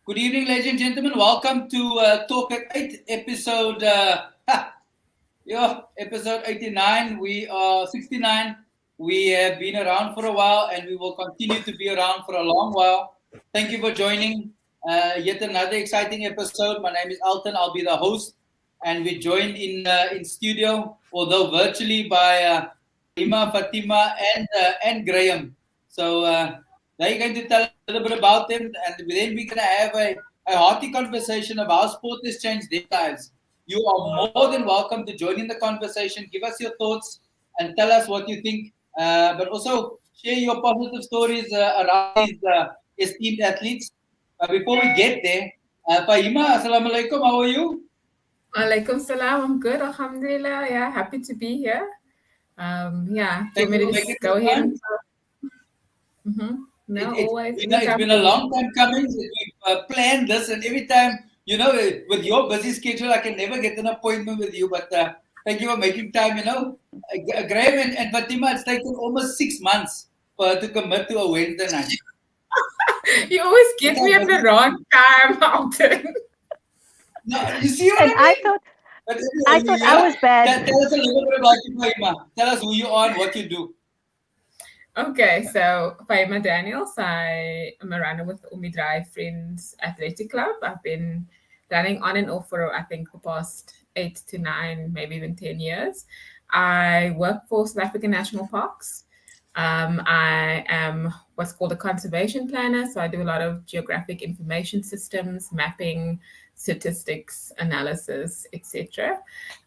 Good evening, ladies and gentlemen. Welcome to Talk at 8, episode episode 89. We are 69. We have been around for a while and we will continue to be around for a long while. Thank you for joining yet another exciting episode. My name is Alton. I'll be the host, and we're joined in studio, although virtually, by Fatima, and Graham. So they're going to tell us a little bit about them, and then we're going to have a hearty conversation of how sport has changed their lives. You are more than welcome to join in the conversation. Give us your thoughts and tell us what you think. But also share your positive stories around these esteemed athletes. Before we get there, Fahiema, assalamu alaikum. How are you? Alaikum salam. I'm good, alhamdulillah. Yeah, happy to be here. Do you Thank want you me for to making just the go ahead time. and no, It's always it's anytime been for a me. long time coming. We've planned this, and every time, with your busy schedule, I can never get an appointment with you. But thank you for making time. Graham and Fatima, it's taken almost 6 months for her to commit to a Wednesday night. You always Look get how me at the busy she wrong is. time, Alton. No, you see what And I mean? But I anyway, thought I yeah, was bad. tell us a little bit about you, Fatima. Tell us who you are and what you do. Okay, so Fahiema Daniels. I am a runner with the Umidrai Friends Athletic Club. I've been running on and off for I think the past 8 to 9, maybe even 10 years. I work for South African National Parks. I am what's called a conservation planner, so I do a lot of geographic information systems, mapping, statistics, analysis, etc.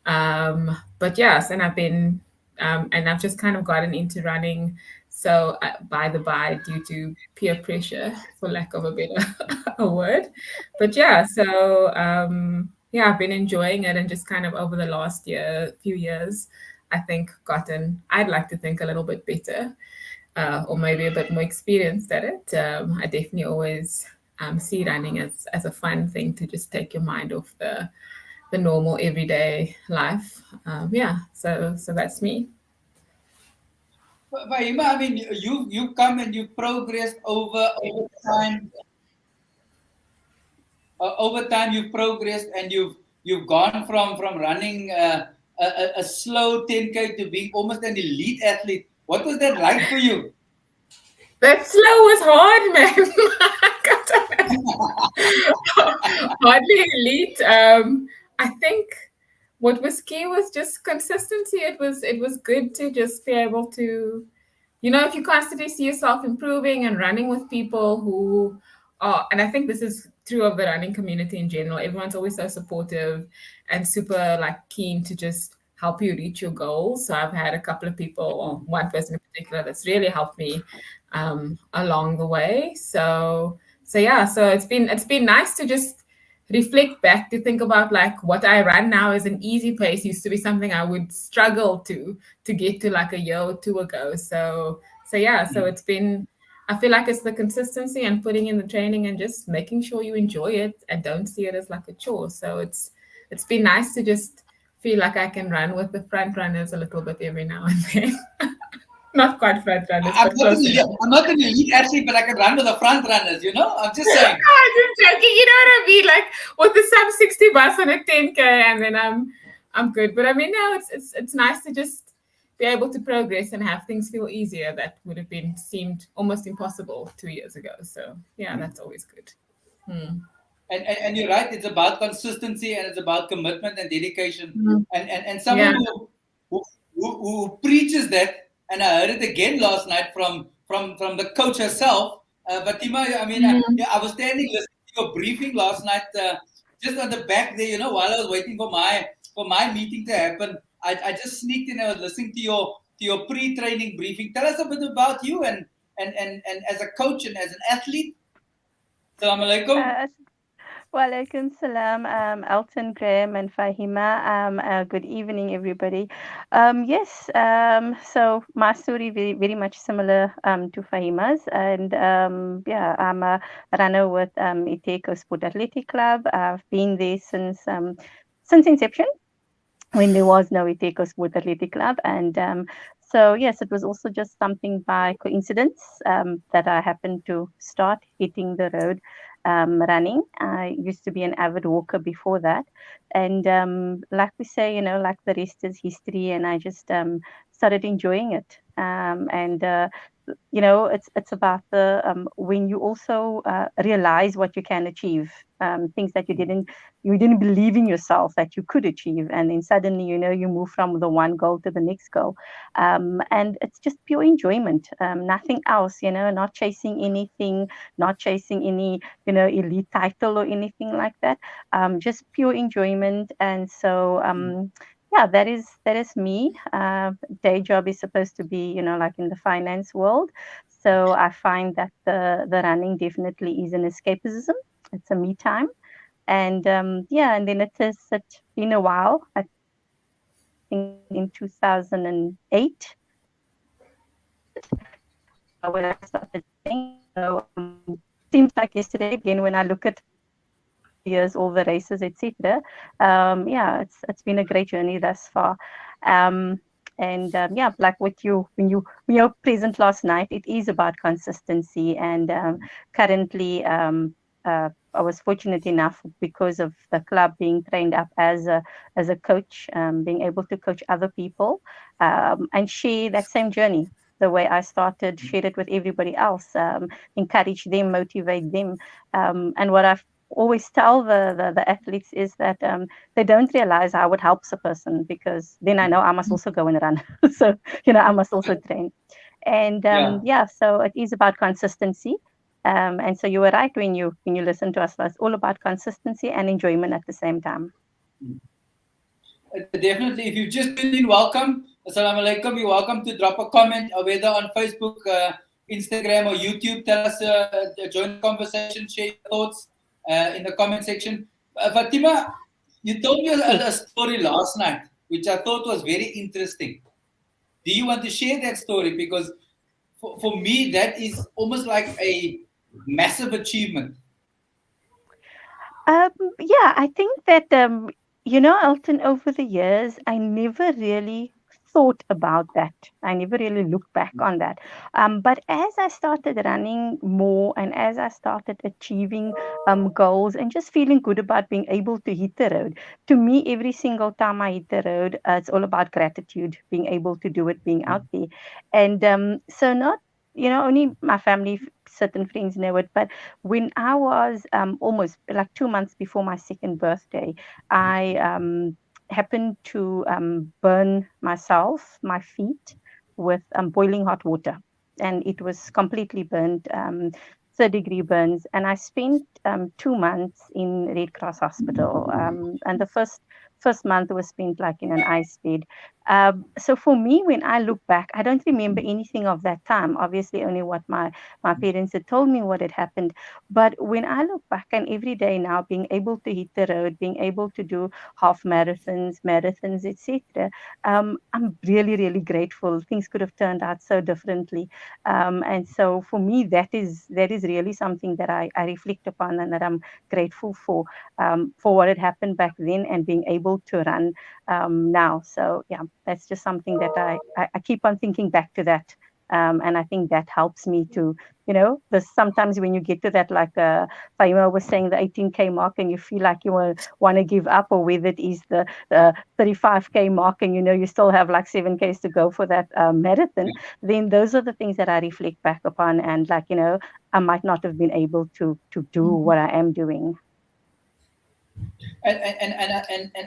But yes, and I've just kind of gotten into running. So by the by, due to peer pressure, for lack of a better a word, but yeah, I've been enjoying it, and just kind of over the last few years, I think I'd like to think a little bit better, or maybe a bit more experienced at it. I definitely always see running as a fun thing to just take your mind off the normal everyday life. So that's me. Fatima, I mean, you've come and you've progressed over time. Over time, you've progressed and you've gone from running a slow 10K to being almost an elite athlete. What was that like for you? That slow was hard, man. Hardly elite. I think what was key was just consistency. It was good to just be able to, if you constantly see yourself improving and running with people who are, and I think this is true of the running community in general. Everyone's always so supportive and super like keen to just help you reach your goals. So I've had a couple of people, or one person in particular, that's really helped me along the way. So it's been nice to just reflect back to think about like what I run now as an easy pace used to be something I would struggle to get to like a year or two ago. So it's been, I feel like it's the consistency and putting in the training and just making sure you enjoy it and don't see it as like a chore. So it's been nice to just feel like I can run with the front runners a little bit every now and then. Not quite front runners, I'm but not close enough. I'm not an elite athlete, but I can run with the front runners. I'm just saying. I'm just joking. You know what I mean? Like with the sub 60 bus on a 10K, and then I'm good. But I mean, no, it's nice to just be able to progress and have things feel easier that would have been seemed almost impossible 2 years ago. So yeah, that's always good. Hmm. And you're right. It's about consistency and it's about commitment and dedication. Mm. And someone Yeah. who preaches that, and I heard it again last night from the coach herself, Fatima. I mean, Mm. yeah, I was standing listening to your briefing last night, just on the back there. While I was waiting for my meeting to happen, I just sneaked in. I was listening to your pre-training briefing. Tell us a bit about you and as a coach and as an athlete. Assalamu alaikum. Uh, Walaikum salam, Alton, Graham, and Fahima. Good evening, everybody. Yes, so my story very much similar to Fahima's, and yeah, I'm a runner with Iteco Sport Athletic Club. I've been there since inception, when there was no Iteco Sport Athletic Club, and so yes, it was also just something by coincidence that I happened to start hitting the road running. I used to be an avid walker before that. And like we say, like the rest is history. And I just started enjoying it. And it's about the when you also realize what you can achieve, things that you didn't believe in yourself that you could achieve, and then suddenly you move from the one goal to the next goal, and it's just pure enjoyment, nothing else, not chasing anything, not chasing any elite title or anything like that, just pure enjoyment. And so yeah, that is me. Day job is supposed to be, like in the finance world. So I find that the running definitely is an escapism. It's a me time. And yeah, and then it's been a while. I think in 2008 when I started running. So seems like yesterday again when I look at all the years, all the races, etc. Yeah, it's been a great journey thus far. Um, and yeah, like with you, when you're present last night, it is about consistency. And currently, I was fortunate enough because of the club being trained up as a coach, being able to coach other people and share that same journey. The way I started, share it with everybody else, encourage them, motivate them. And what I've always tell the athletes is that they don't realize how it helps a person, because then I know I must also go and run. So, I must also train. And Yeah. yeah, so it is about consistency. And so you were right when you listen to us. It's all about consistency and enjoyment at the same time. Definitely. If you've just tuned in, welcome. Assalamu alaikum. You're welcome to drop a comment, whether on Facebook, Instagram, or YouTube. Tell us, join the conversation, share your thoughts in the comment section. Fatima, you told me a Yes. story last night, which I thought was very interesting. Do you want to share that story? Because for me, that is almost like a massive achievement. Um, yeah, I think that, Elton, over the years, I never really thought about that. I never really looked back on that. But as I started running more and as I started achieving goals and just feeling good about being able to hit the road, to me, every single time I hit the road, it's all about gratitude, being able to do it, being out there. And so, not, only my family, certain friends know it, but when I was almost like 2 months before my second birthday, I happened to burn myself, my feet, with boiling hot water. And it was completely burnt, third-degree burns. And I spent 2 months in Red Cross Hospital. And the first month was spent like in an ice bed. So for me, when I look back, I don't remember anything of that time. Obviously, only what my parents had told me what had happened. But when I look back and every day now being able to hit the road, being able to do half marathons, etc., I'm really, really grateful. Things could have turned out so differently. And so for me, that is really something that I reflect upon and that I'm grateful for what had happened back then and being able to run now. So yeah, that's just something that I keep on thinking back to that. And I think that helps me to, sometimes when you get to that, like Fahiema was saying, the 18K mark, and you feel like you want to give up, or whether it is the 35K mark, and you still have like 7Ks to go for that marathon, then those are the things that I reflect back upon, and like, I might not have been able to do what I am doing. And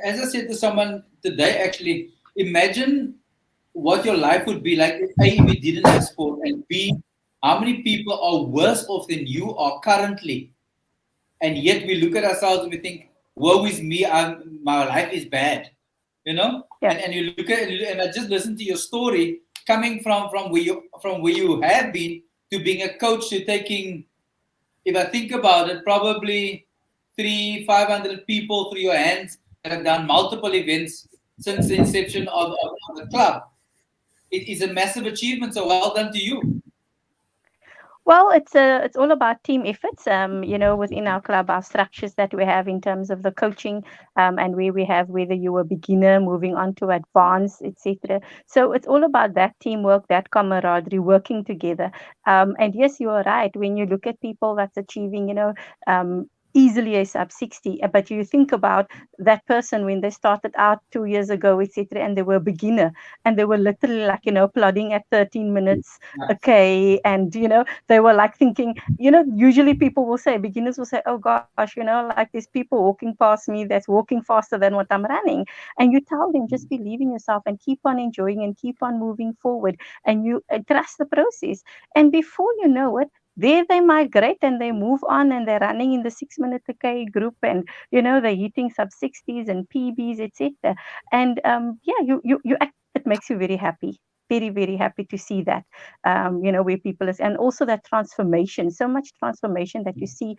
as I said to someone today, actually, imagine what your life would be like if A, if you didn't have sport, and B, how many people are worse off than you are currently. And yet we look at ourselves and we think, woe is me, my life is bad. Yeah. And you look at, and I just listened to your story, coming from where you have been, to being a coach, to taking, if I think about it, probably 500 people through your hands that have done multiple events since the inception of the club. It is a massive achievement. So well done to you. Well, it's all about team efforts. Within our club, our structures that we have in terms of the coaching, and where we have whether you're a beginner moving on to advanced, etc. So it's all about that teamwork, that camaraderie, working together. And yes, you are right. When you look at people that's achieving, easily a sub 60, but you think about that person when they started out 2 years ago, etc., and they were a beginner, and they were literally like, plodding at 13 minutes. Okay, and they were like thinking, usually people will say, beginners will say, oh gosh, like there's people walking past me that's walking faster than what I'm running. And you tell them, just believe in yourself and keep on enjoying and keep on moving forward, and you trust the process. And before you know it, there they migrate and they move on, and they're running in the 6 minute k group, and they're hitting sub 60s and PBs, etc. And yeah, it makes you very happy, very, very happy to see that, where people is, and also that transformation, so much transformation that you see,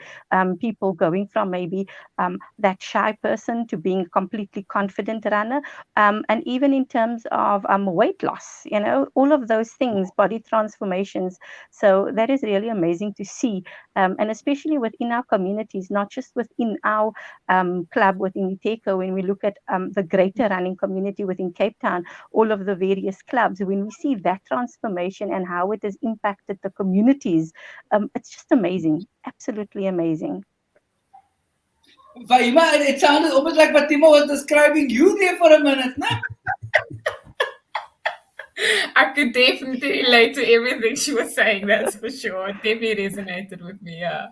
people going from maybe that shy person to being a completely confident runner, and even in terms of weight loss, all of those things, body transformations. So that is really amazing to see, and especially within our communities, not just within our club within Iteko. When we look at the greater running community within Cape Town, all of the various clubs, when we see that transformation and how it has impacted the communities, it's just amazing, absolutely amazing. Fahiema, it sounded almost like Fatima was describing you there for a minute, no? I could definitely relate to everything she was saying, that's for sure. It definitely resonated with me. Yeah.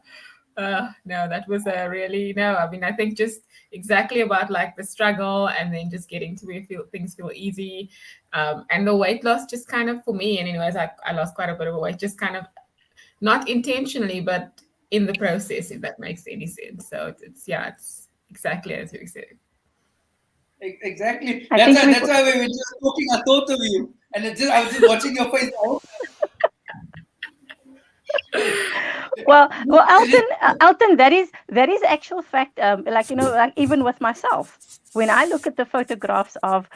No, that was a really, no, I mean, I think just exactly about like the struggle, and then just getting to where things feel easy. And the weight loss just kind of, for me, and anyways, I lost quite a bit of weight, just kind of not intentionally, but in the process, if that makes any sense. So it's exactly as you said. Exactly. I That's think why, we that's why we were just talking. I thought of you, and I was just watching your face. well, Elton, that is actual fact. Like, like even with myself, when I look at the photographs of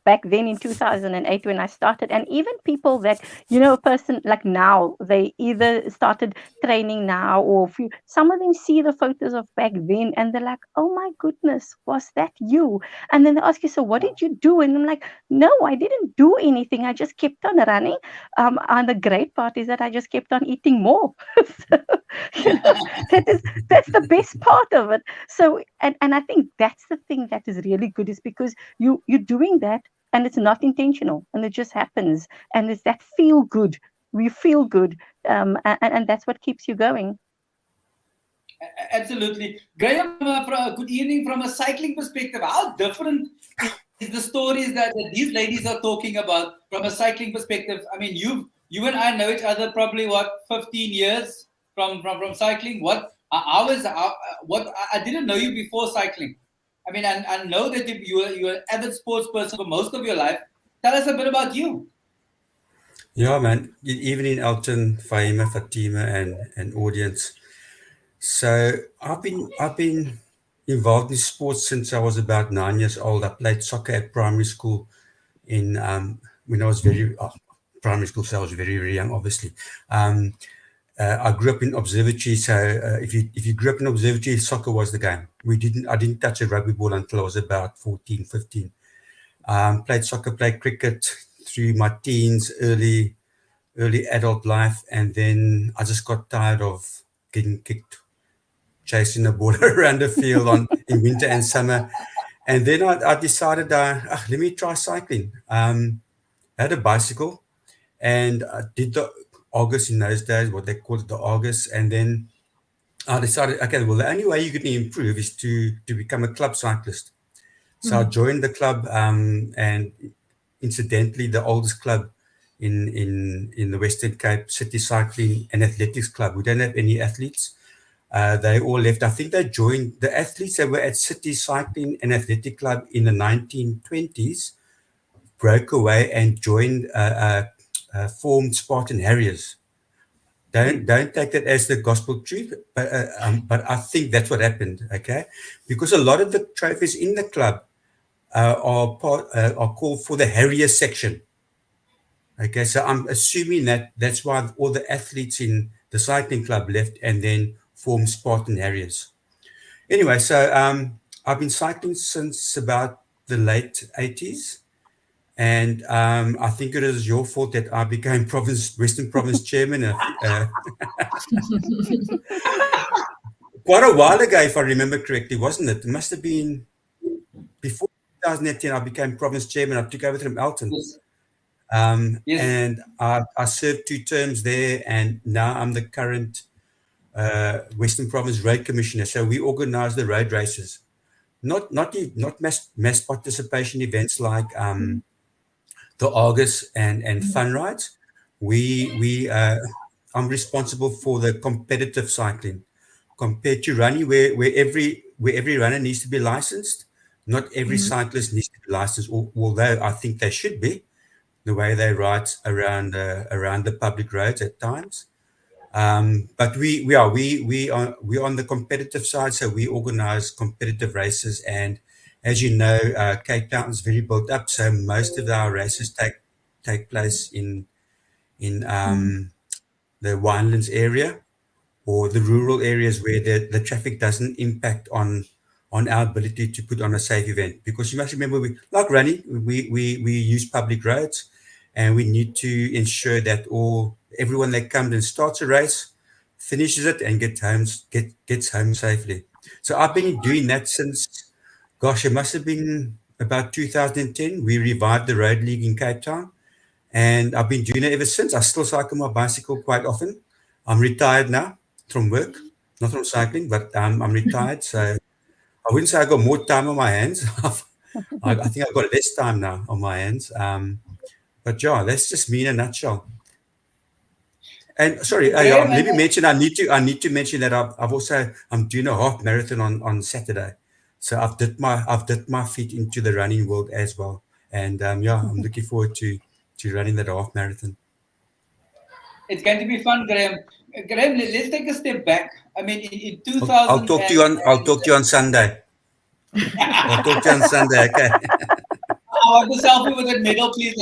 back then in 2008 when I started, and even people that, a person like now, they either started training now, or some of them see the photos of back then, and they're like, oh my goodness, was that you? And then they ask you, so what did you do? And I'm like, no, I didn't do anything. I just kept on running. And the great part is that I just kept on eating more. So, that's the best part of it. So, and I think that's the thing that is really good, is because you're doing that, and it's not intentional, and it just happens, and it's that feel good. We feel good, and that's what keeps you going. Absolutely. Graham, good evening. From a cycling perspective, how different is the stories that these ladies are talking about from a cycling perspective? I mean, you and I know each other probably, what, 15 years from cycling? What, I was, what, I didn't know you before cycling. I mean, I know that you're an avid sports person for most of your life. Tell us a bit about you. Yeah, man. Good evening, Elton, Fahiema, Fatima, and audience. So I've been involved in sports since I was about 9 years old. I played soccer at primary school in when I was primary school, so I was very very young, obviously. Um, I grew up in observatory, so if you grew up in observatory, soccer was the game. I didn't touch a rugby ball until I was about 14, 15. Played soccer, played cricket through my teens, early adult life, and then I just got tired of getting kicked, chasing a ball around the field in winter and summer. And then I decided, let me try cycling. Had a bicycle, and I did the August in those days, what they called it, the August. And then I decided, okay, well, the only way you're going to improve is to become a club cyclist. So I joined the club, and incidentally, the oldest club in the Western Cape, City Cycling and Athletics Club. We don't have any athletes. They all left. I think they joined the athletes that were at City Cycling and Athletic Club in the 1920s, broke away and joined formed Spartan Harriers. Don't take that as the gospel truth, but I think that's what happened. Okay, because a lot of the trophies in the club are called for the Harrier section. Okay, so I'm assuming that that's why all the athletes in the cycling club left and then formed Spartan Harriers. Anyway, so I've been cycling since about the late 80s. And I think it is your fault that I became Western Province chairman quite a while ago, if I remember correctly, wasn't it? It must have been before 2010. I became province chairman. I took over from Elton. Yes. Yes. And I served 2 terms there, and now I'm the current Western Province Road Commissioner. So we organise the road races, not mass participation events like the Argus and fun rides. We I'm responsible for the competitive cycling compared to running, where every runner needs to be licensed. Not every cyclist needs to be licensed, although I think they should be, the way they ride around the public roads at times. But we're on the competitive side, so we organise competitive races. And as you know, Cape Town is very built up, so most of our races take place in the Winelands area or the rural areas where the traffic doesn't impact on our ability to put on a safe event. Because you must remember, we like running, we use public roads, and we need to ensure that everyone that comes and starts a race finishes it and gets home safely. So I've been doing that since, gosh, it must have been about 2010. We revived the road league in Cape Town, and I've been doing it ever since. I still cycle my bicycle quite often. I'm retired now from work, not from cycling, but I'm retired. So I wouldn't say I got more time on my hands. I think I've got less time now on my hands. But yeah, that's just me in a nutshell. And sorry, Graham, maybe mention I need to mention that I'm doing a half marathon on Saturday. So I've dipped my feet into the running world as well. And yeah, I'm looking forward to running that half marathon. it's going to be fun, Graham. Graham, let's take a step back. I mean, in I'll 2000 talk to you on I'll talk to you on Sunday. I'll talk to you on Sunday. Okay. I want a selfie with that medal, please.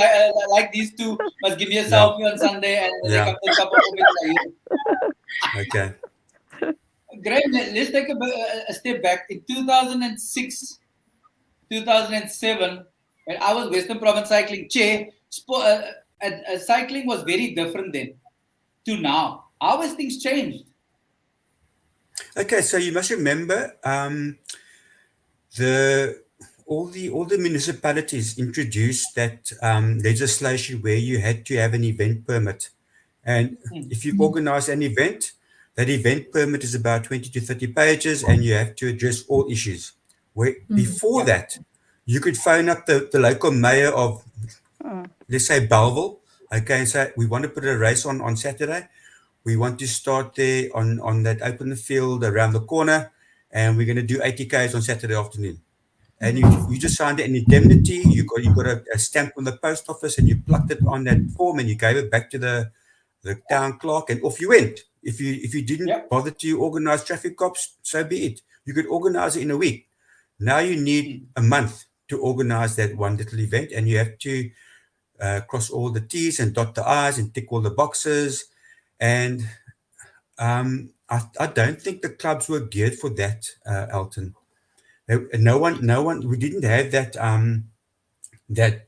Like these two must give me a Yeah. selfie on Sunday, and then they Yeah. come to a couple of minutes. Okay. Graham, let's take a step back. In 2006, 2007, when I was Western Province Cycling Chair, cycling was very different then to now. How has things changed? Okay. So you must remember the all the municipalities introduced that legislation where you had to have an event permit, and if you organise an event, that event permit is about 20 to 30 pages, and you have to address all issues. Where before Yeah. that, you could phone up the local mayor of, let's say, Bellville, okay, and say, we want to put a race on Saturday. We want to start there on that open field around the corner, and we're going to do 80 Ks on Saturday afternoon. And you just signed an indemnity. You got a stamp from the post office, and you plucked it on that form, and you gave it back to the town clerk, and off you went. If you didn't Yep. bother to organise traffic cops, so be it. You could organise it in a week. Now you need a month to organise that one little event, and you have to cross all the T's and dot the I's and tick all the boxes. And I don't think the clubs were geared for that, Elton. No one. We didn't have that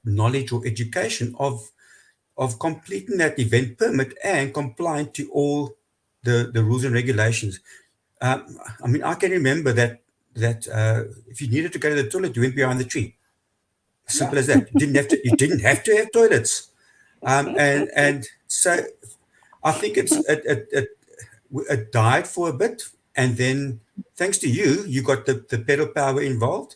knowledge or education of completing that event permit and complying to all the rules and regulations. I mean, I can remember that if you needed to go to the toilet, you went behind the tree. Simple as that. You didn't have to have toilets. And so I think it died for a bit, and then thanks to you got the pedal power involved,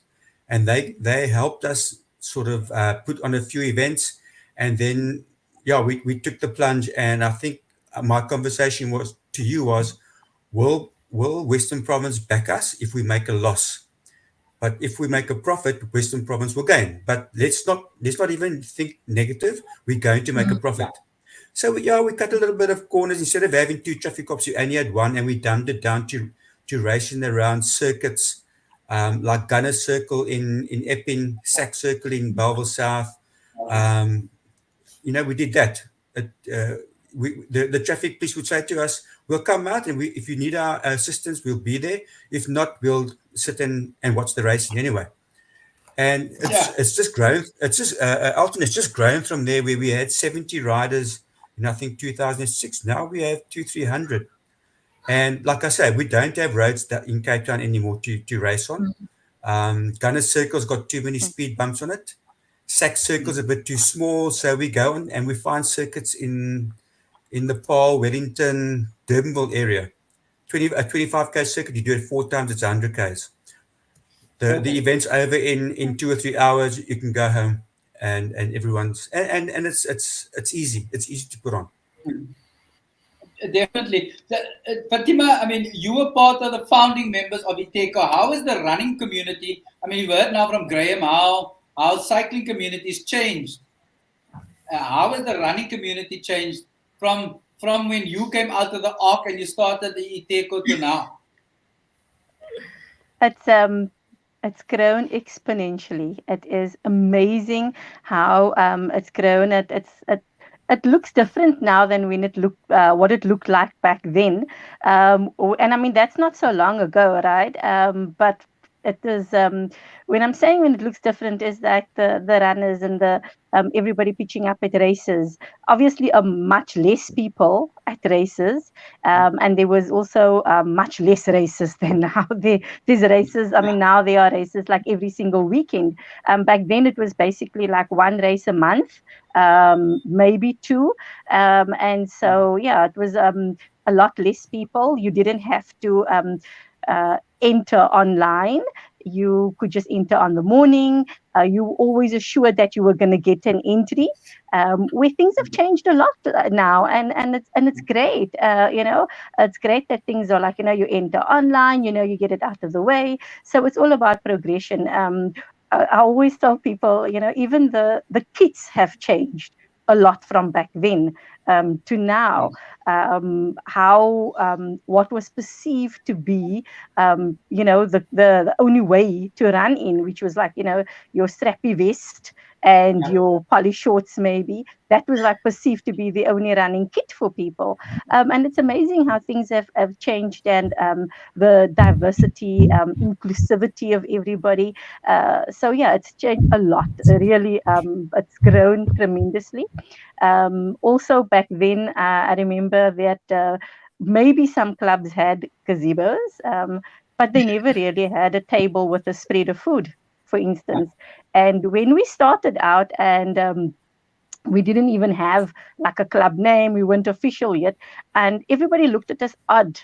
and they helped us sort of put on a few events, and then yeah, we took the plunge. And I think my conversation to you was, will Western Province back us if we make a loss? But if we make a profit, Western Province will gain. But let's not even think negative. We're going to make a profit. So yeah, we cut a little bit of corners. Instead of having 2 traffic cops, you only had 1, and we dumbed it down to racing around circuits, like Gunner Circle in Epping, Sack Circle in Bellville South. We did that. the traffic police would say to us, "We'll come out, and if you need our assistance, we'll be there. If not, we'll sit and watch the racing anyway." And Yeah. it's just grown. It's just Alton has just grown from there, where we had 70 riders in I think 2006. Now we have 200-300. And like I say, we don't have roads that in Cape Town anymore to race on. Gunners Circle's got too many speed bumps on it. Sack Circle's a bit too small, so we go on and we find circuits in the Paarl, Wellington, Durbanville area. 25k circuit, you do it 4 times, it's 100k's. The event's over in 2 or 3 hours. You can go home, and everyone's and it's easy. It's easy to put on. Definitely. Fatima, I mean, you were part of the founding members of Iteco. How is the running community? I mean, you've heard now from Graham how cycling communities changed. How has the running community changed from when you came out of the arc and you started the Iteco to now? It's grown exponentially. It is amazing how it's grown. It looks different now than when it looked what it looked like back then. And I mean that's not so long ago, right? But it is when I'm saying when it looks different is that the runners and the everybody pitching up at races. Obviously, much less people at races, and there was also much less races than now. There's races. I mean, now there are races like every single weekend. Back then, it was basically like one race a month, maybe two, and so yeah, it was a lot less people. You didn't have to enter online. You could just enter on the morning. You were always assured that you were going to get an entry. Where things have changed a lot now, and it's great. It's great that things are like you enter online. You get it out of the way. So it's all about progression. I always tell people, even the kits have changed a lot from back then to now. What was perceived to be the only way to run in, which was like your strappy vest and your poly shorts, maybe that was like perceived to be the only running kit for people. And it's amazing how things have changed, and the diversity, inclusivity of everybody. So yeah, it's changed a lot, really. It's grown tremendously. Also back then, I remember that maybe some clubs had gazebos, but they never really had a table with a spread of food, for instance. And when we started out, and we didn't even have like a club name, we weren't official yet, and everybody looked at us odd.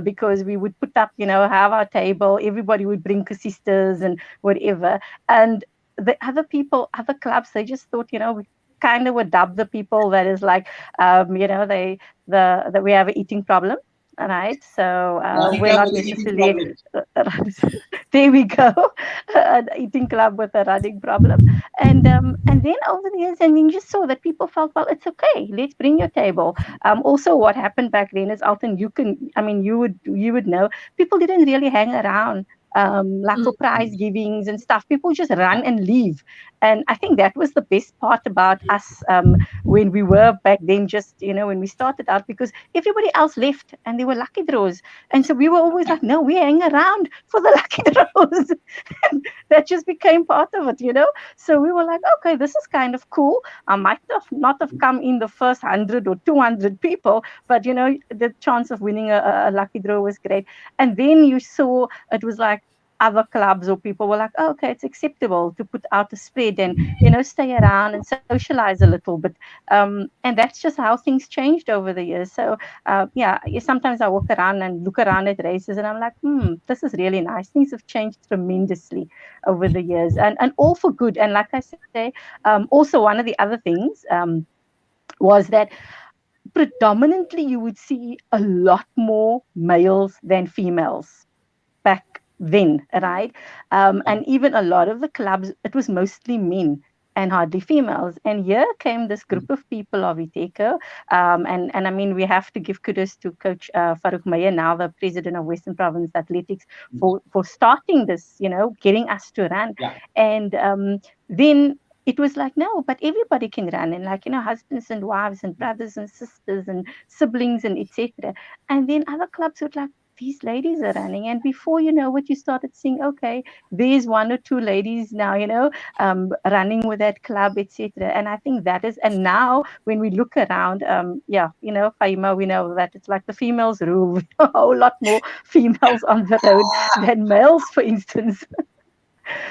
Because we would put up, have our table, everybody would bring sisters and whatever. And the other clubs, they just thought, we kind of would dub the people that is like, that we have an eating problem, right? So we're not necessarily. There we go, an eating club with a running problem, and then over the years, and we just saw that people felt, well, it's okay, let's bring your table. Also, what happened back then is, Alton, you would know, people didn't really hang around. Like for prize givings and stuff, people just run and leave. And I think that was the best part about us when we were back then, just, when we started out, because everybody else left and there were lucky draws. And so we were always like, no, we hang around for the lucky draws. And that just became part of it, So we were like, okay, this is kind of cool. I might not have come in the first 100 or 200 people, but, the chance of winning a lucky draw was great. And then you saw it was like, other clubs or people were like, oh, okay, it's acceptable to put out a spread and stay around and socialize a little bit, and that's just how things changed over the years. So sometimes I walk around and look around at races and I'm like, this is really nice. Things have changed tremendously over the years, and all for good. And like I say, also one of the other things was that predominantly you would see a lot more males than females back then, right? And even a lot of the clubs, it was mostly men and hardly females. And here came this group of people of Iteco, and I mean, we have to give kudos to Coach Farouk Meyer, now the president of Western Province Athletics, for starting this, getting us to run. And then it was like, no, but everybody can run, and like, husbands and wives and brothers and sisters and siblings and etc. And then other clubs would like, these ladies are running, and before you know what, you started seeing, okay, there's one or two ladies now, running with that club, etc. And I think that is, and now when we look around, Fahiema, we know that it's like the females rule, a whole lot more females on the road than males, for instance.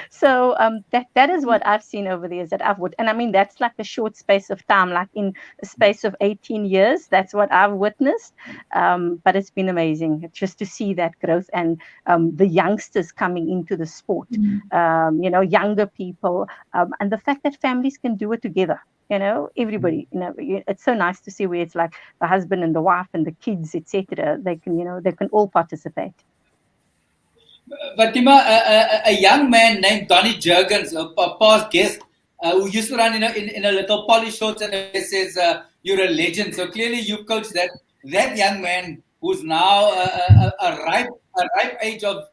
So that is what I've seen over the years that I've witnessed. And I mean, that's like a short space of time, like in a space of 18 years. That's what I've witnessed. But it's been amazing just to see that growth, and the youngsters coming into the sport, younger people, and the fact that families can do it together. Everybody, it's so nice to see where it's like the husband and the wife and the kids, etc. They can all participate. Fatima, a young man named Donnie Jurgens, a past guest, who used to run in a little polished shorts, and it says, "You're a legend." So clearly, you've coached that young man who's now a ripe age of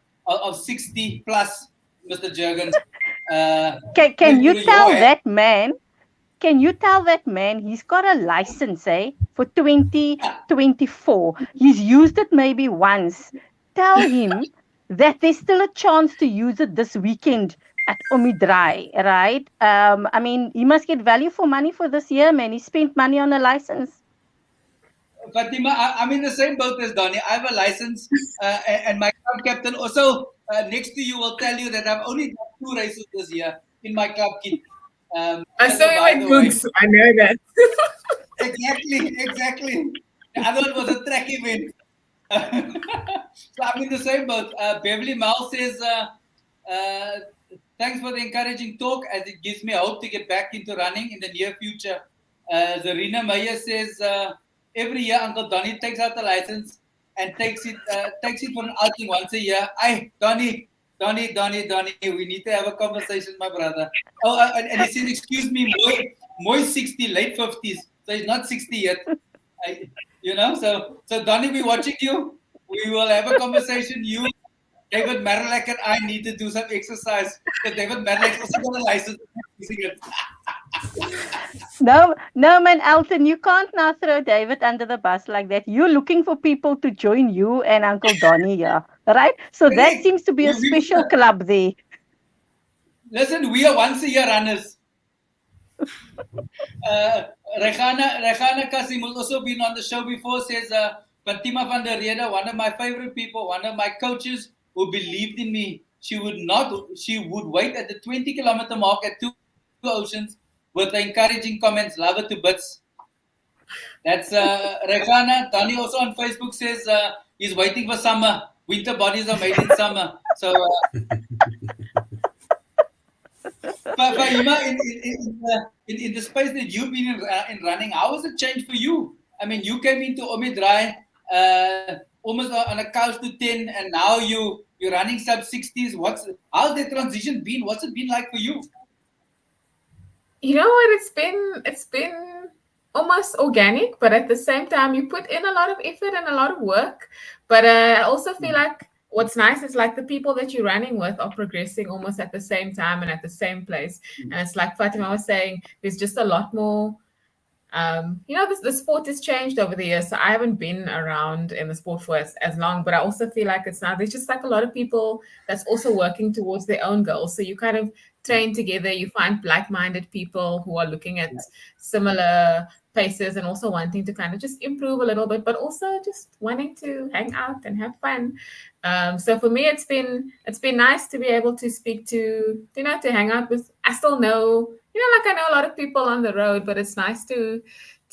60 plus, Mr. Jurgens. Can you tell that man? Can you tell that man he's got a license, for 2024? He's used it maybe once. Tell him that there's still a chance to use it this weekend at Omidrai, right? I mean, he must get value for money for this year, man. He spent money on a license. Fatima, I'm in the same boat as Donnie. I have a license, and my club captain also next to you will tell you that I've only done 2 races this year in my club kit. I saw you at Googs. I know that. Exactly. The other one was a track event. So I'm in the same boat. Beverly Mal says, thanks for the encouraging talk, as it gives me hope to get back into running in the near future. Zarina Meyer says, every year Uncle Donnie takes out the license and takes it for an outing once a year. Donnie, we need to have a conversation, my brother. Oh, and he says, excuse me, Moy 60, late 50s. So he's not 60 yet. So Donnie, we're watching you. We will have a conversation. You, David Marilak, and I need to do some exercise. Because David Marilak also got a license. No, man, Elton, you can't now throw David under the bus like that. You're looking for people to join you and Uncle Donnie here, right? So that seems to be a special club there. Listen, we are once a year runners. Rehana Kasim, who's also been on the show before, says, Fatima Van de Rheede, one of my favorite people, one of my coaches who believed in me. She would wait at the 20-kilometer mark at 2 Oceans with the encouraging comments, love it to bits. That's Rehana. Donnie also on Facebook says he's waiting for summer. Winter bodies are made in summer. So, Fahiema, in the space that you've been in running, how has it changed for you? I mean, you came into Omidrai almost on a couch to 10, and now you're running sub 60s. How's the transition been? What's it been like for you? You know what? It's been almost organic, but at the same time, you put in a lot of effort and a lot of work. But I also feel like what's nice is like the people that you're running with are progressing almost at the same time and at the same place. And it's like Fatima was saying, there's just a lot more. The sport has changed over the years, so I haven't been around in the sport for as long, but I also feel like there's just like a lot of people that's also working towards their own goals. So you kind of train together, you find like-minded people who are looking at similar paces and also wanting to kind of just improve a little bit, but also just wanting to hang out and have fun. So for me, it's been nice to be able to speak to, to hang out with. I still know, I know a lot of people on the road, but it's nice to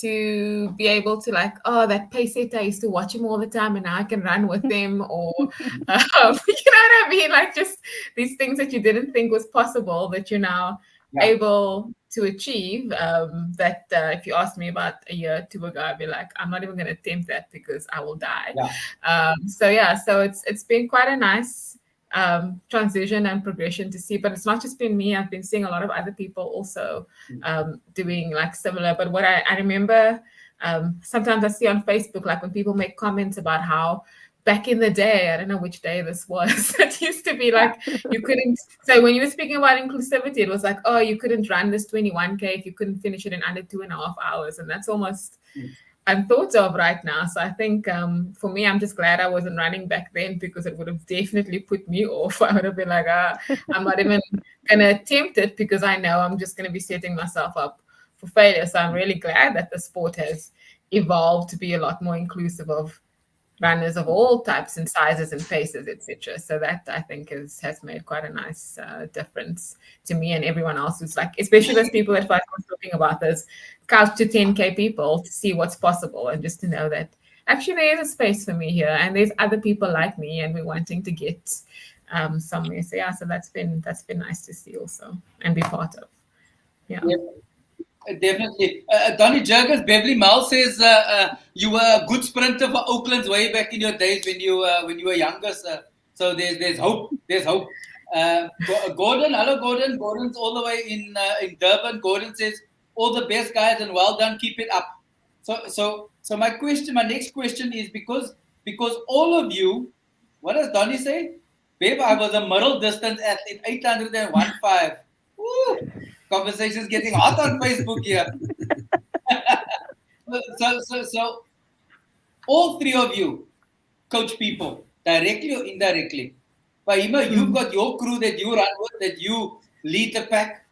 be able to that pace setter, I used to watch him all the time and now I can run with him, or you know what I mean? Like just these things that you didn't think was possible that you're now able to achieve, that if you asked me about a year or 2 ago, I'd be like, I'm not even going to attempt that because I will die. So it's been quite a nice transition and progression to see, but it's not just been me. I've been seeing a lot of other people also doing like similar. But what I remember, sometimes I see on Facebook, like when people make comments about how back in the day, I don't know which day this was. It used to be like you couldn't. So when you were speaking about inclusivity, it was like, oh, you couldn't run this 21K if you couldn't finish it in under 2.5 hours, and that's almost unthought of right now. So I think for me, I'm just glad I wasn't running back then, because it would have definitely put me off. I would have been like, I'm not even going to attempt it, because I know I'm just going to be setting myself up for failure. So I'm really glad that the sport has evolved to be a lot more inclusive of runners of all types and sizes and paces, etc. So that I think has made quite a nice difference to me and everyone else who's like, especially those people that I was talking about, those couch to 10K people, to see what's possible and just to know that actually there is a space for me here and there's other people like me and we're wanting to get somewhere. So yeah, so that's been nice to see also and be part of. Yeah. Yep. Definitely. Donnie Jurgens, Beverly Mal says you were a good sprinter for Oakland's way back in your days when you were younger. So there's hope. There's hope. Gordon, hello Gordon. Gordon's all the way in Durban. Gordon says all the best guys and well done. Keep it up. So my next question is because all of you, what does Donnie say? Babe, I was a middle distance athlete, 801.5. Woo! Conversations getting hot on Facebook here. so all three of you coach people, directly or indirectly. Fahiema, you've got your crew that you run with, that you lead the pack.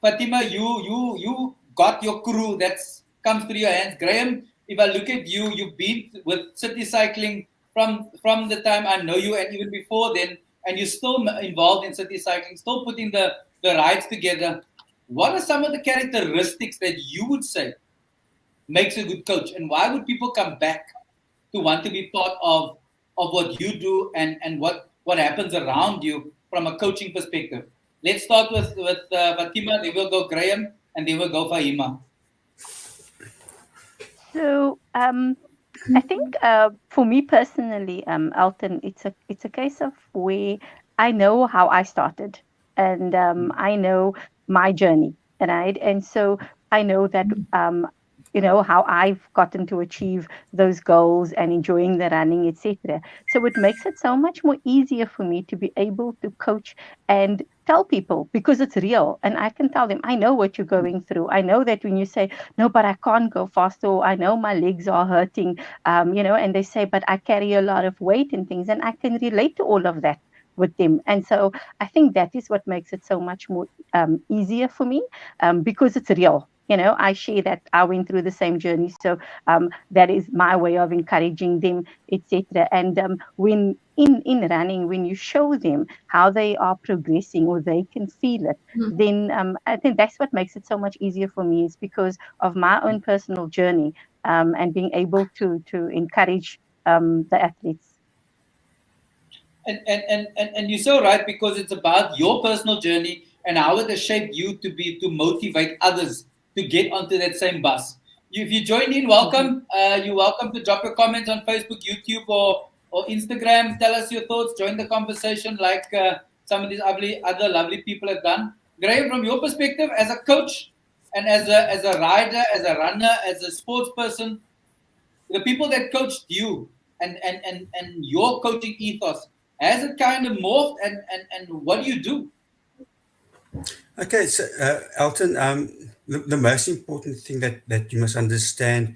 Fatima, you got your crew that's comes through your hands. Graham, if I look at you, you've been with city cycling from the time I know you and even before then, and you're still involved in city cycling, still putting the rides together. What are some of the characteristics that you would say makes a good coach, and why would people come back to want to be part of what you do and what happens around you from a coaching perspective? Let's start with Fatima, then we'll go Graham, and then we'll go Fahiema. So I think for me personally, Alton, it's a case of where I know how I started, and I know my journey, right? And so I know that how I've gotten to achieve those goals and enjoying the running, etc. So it makes it so much more easier for me to be able to coach and tell people, because it's real, and I can tell them, I know what you're going through. I know that when you say, no, but I can't go faster, or I know my legs are hurting, and they say, but I carry a lot of weight and things, and I can relate to all of that with them. And so I think that is what makes it so much more easier for me, because it's real. I share that I went through the same journey. So that is my way of encouraging them, etc. And when in running, when you show them how they are progressing or they can feel it, then I think that's what makes it so much easier for me, is because of my own personal journey and being able to encourage the athletes. And you're so right, because it's about your personal journey and how it has shaped you to motivate others to get onto that same bus. If you join in, welcome. You're welcome to drop your comments on Facebook, YouTube, or Instagram. Tell us your thoughts. Join the conversation like some of these other lovely people have done. Graham, from your perspective as a coach and as a rider, as a runner, as a sports person, the people that coached you and your coaching ethos, has it kind of morphed, and what do you do? Okay, so Alton, the most important thing that you must understand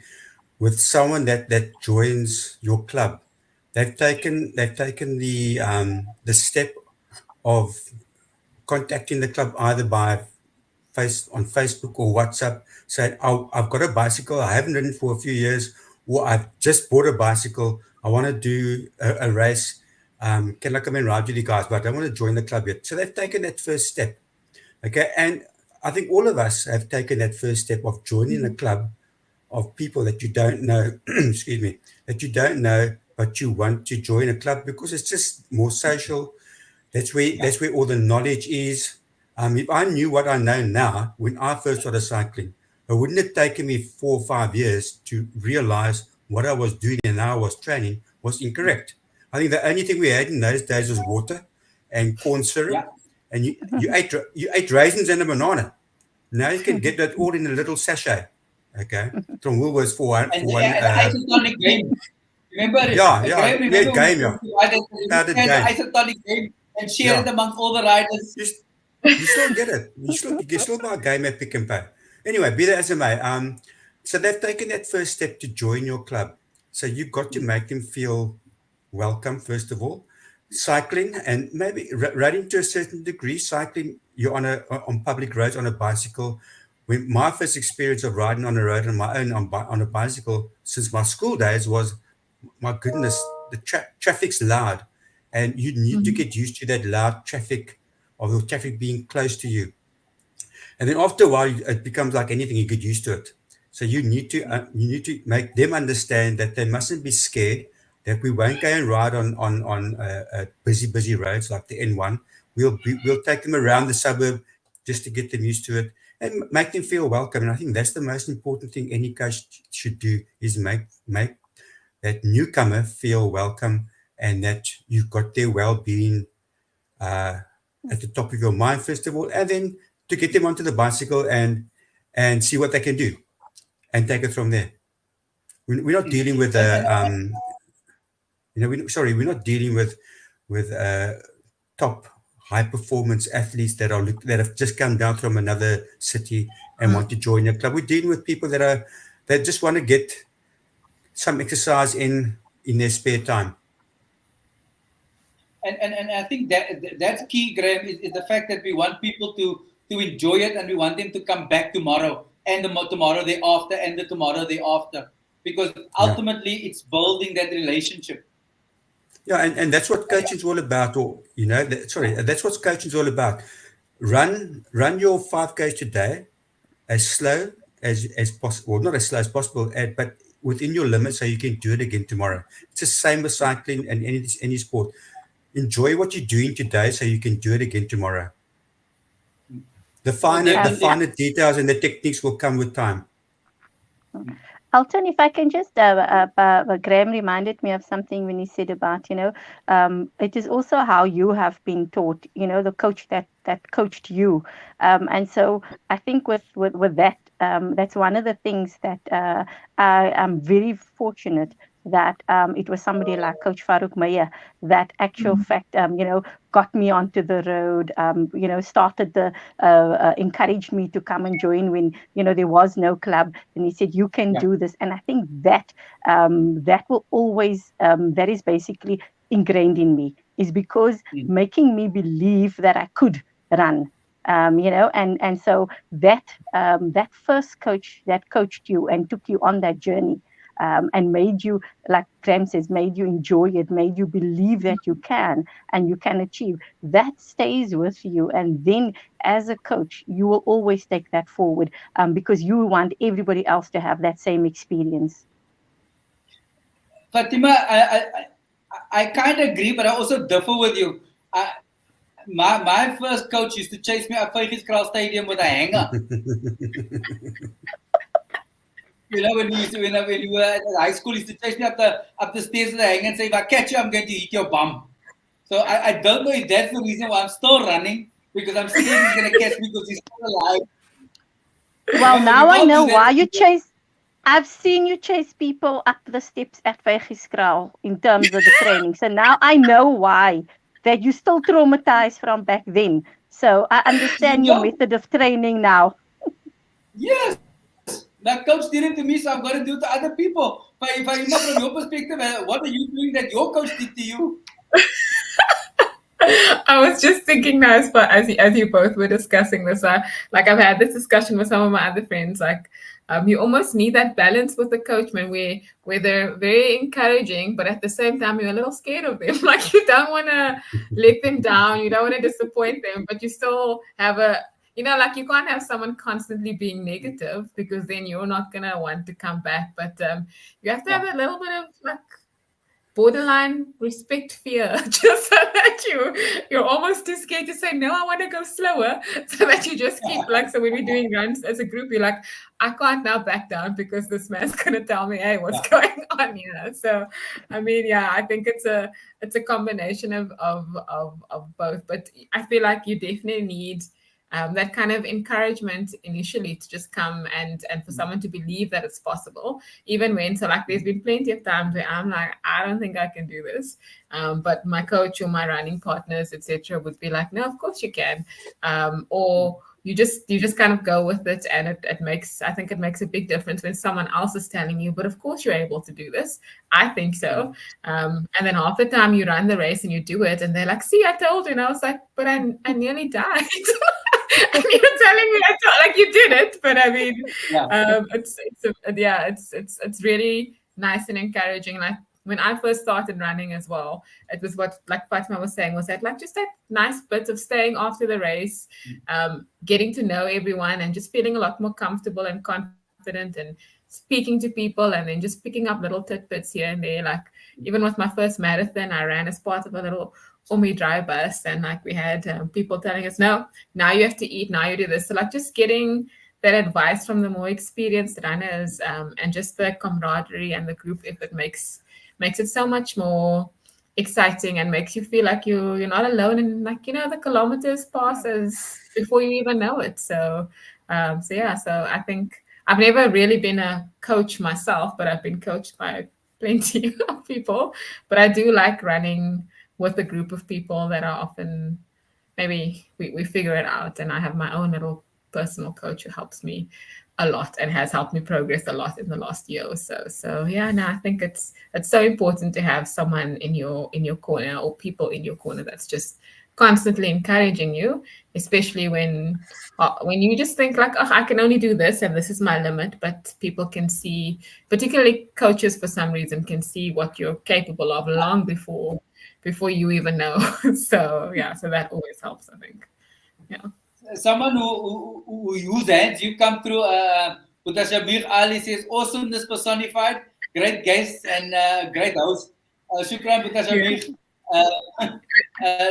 with someone that joins your club, they've taken the step of contacting the club either by on Facebook or WhatsApp, saying, oh, I've got a bicycle, I haven't ridden for a few years, or I've just bought a bicycle, I want to do a race, can I come and ride with you guys, but I don't want to join the club yet. So they've taken that first step. Okay, and I think all of us have taken that first step of joining a club of people that you don't know, excuse me, that you don't know, but you want to join a club because it's just more social. That's where all the knowledge is. If I knew what I know now when I first started cycling, it wouldn't have taken me 4 or 5 years to realize what I was doing and how I was training was incorrect. I think the only thing we had in those days was water and corn syrup. Yeah. And you ate raisins and a banana. Now you can get that all in a little sachet, okay, from Woolworths for one. And the isotonic game. Remember, Yeah, Graham, yeah, remember we game, used yeah, to ride that, we padded had the game, isotonic game and share it yeah. amongst all the riders. You, s- you still get it. You can still buy a game at Pick and Pay. Anyway, be that as it may, so they've taken that first step to join your club. So you've got to make them feel welcome, first of all. Cycling and maybe riding to a certain degree. Cycling, you're on public roads on a bicycle. When my first experience of riding on a road on my own on a bicycle since my school days was, my goodness, the traffic's loud, and you need to get used to that loud traffic, or the traffic being close to you. And then after a while, it becomes like anything; you get used to it. So you need to make them understand that they mustn't be scared. That we won't go and ride on busy roads like the N1. We'll take them around the suburb just to get them used to it and make them feel welcome. And I think that's the most important thing any coach should do, is make that newcomer feel welcome, and that you've got their well-being uh, at the top of your mind, first of all, and then to get them onto the bicycle and see what they can do and take it from there. We're not dealing with And we're not dealing with top high performance athletes that have just come down from another city and want to join a club. We're dealing with people that just want to get some exercise in their spare time. and I think that's key, Graham, is the fact that we want people to enjoy it, and we want them to come back tomorrow and tomorrow day after and the tomorrow day after, because Yeah. ultimately it's building that relationship. Yeah, and that's what coaching is all about. Or that's what coaching is all about. Run your 5Ks today as slow as possible, well, not as slow as possible, but within your limits, so you can do it again tomorrow. It's the same with cycling and any sport. Enjoy what you're doing today, so you can do it again tomorrow. The No, finer the Um, definitely. finer details and the techniques will come with time. Alton, if I can just, Graham reminded me of something when he said about, it is also how you have been taught, the coach that coached you. And so I think with that, that's one of the things that I am very fortunate that it was somebody like Coach Farouk Meyer that actual fact, got me onto the road, started encouraged me to come and join when, there was no club. And he said, you can Yeah. do this. And I think that that will always, that is basically ingrained in me, is because Mm. making me believe that I could run. And so that first coach that coached you and took you on that journey, and made you, like Graham says, made you enjoy it, made you believe that you can and you can achieve. That stays with you, and then as a coach, you will always take that forward, because you want everybody else to have that same experience. Fatima, I kind of agree, but I also differ with you. My first coach used to chase me up Fahiema Stadium with a hanger. When we were at high school, he used to chase me up the stairs with a hanger and say, "If I catch you, I'm going to hit your bum." So I don't know if that's the reason why I'm still running, because I'm scared he's going to catch me because he's still alive. Well, So we now I both know do why that. you chase. I've seen you chase people up the steps at Vegiskraal in terms of the training. So now I know why, that you still traumatized from back then. So I You understand your know? method of training now. Yes. That coach did it to me, so I'm going to do it to other people. Fahiema, from your perspective, what are you doing that your coach did to you? I was just thinking now, as you both were discussing this, like I've had this discussion with some of my other friends. Like, you almost need that balance with the coach, man, where they're very encouraging, but at the same time you're a little scared of them. Like you don't want to let them down, you don't want to disappoint them, but you still have like you can't have someone constantly being negative, because then you're not gonna want to come back. But you have to have Yeah. a little bit of like borderline respect fear, just so that you're almost too scared to say no, I want to go slower, so that you just keep, like, so when we're doing runs as a group, you're like, I can't now back down because this man's gonna tell me, hey, what's Yeah. going on here. So I mean, yeah, I think it's a combination of both, but I feel like you definitely need that kind of encouragement initially to just come and for someone to believe that it's possible, even when, so like there's been plenty of times where I'm like, I don't think I can do this. But my coach or my running partners, etc., would be like, no, of course you can. Or you just kind of go with it, and it makes, I think it makes a big difference when someone else is telling you, but of course you're able to do this. I think so. And then half the time you run the race and you do it, and they're like, see, I told you. And I was like, but I nearly died. And you're telling me like you did it, but I mean, it's really nice and encouraging. Like when I first started running as well, it was what like Fatima was saying, was that like just that nice bit of staying after the race, getting to know everyone and just feeling a lot more comfortable and confident and speaking to people, and then just picking up little tidbits here and there. Like even with my first marathon, I ran as part of a little Omi dry bus, and like we had people telling us, no, now you have to eat, now you do this. So like just getting that advice from the more experienced runners, and just the camaraderie and the group effort makes it so much more exciting, and makes you feel like you're not alone, and like the kilometers passes before you even know it. So so I think I've never really been a coach myself, but I've been coached by plenty of people. But I do like running with a group of people that are often, maybe we figure it out, and I have my own little personal coach who helps me a lot and has helped me progress a lot in the last year or so. So yeah, no, I think it's so important to have someone in your corner, or people in your corner, that's just constantly encouraging you, especially when you just think like, oh, I can only do this and this is my limit. But people can see, particularly coaches for some reason, can see what you're capable of long before you even know. So yeah, so that always helps, I think. Yeah. Someone who use hands, you come through. Shamir Ali says, awesomeness personified, great guest and great host. Shukran, Shamir.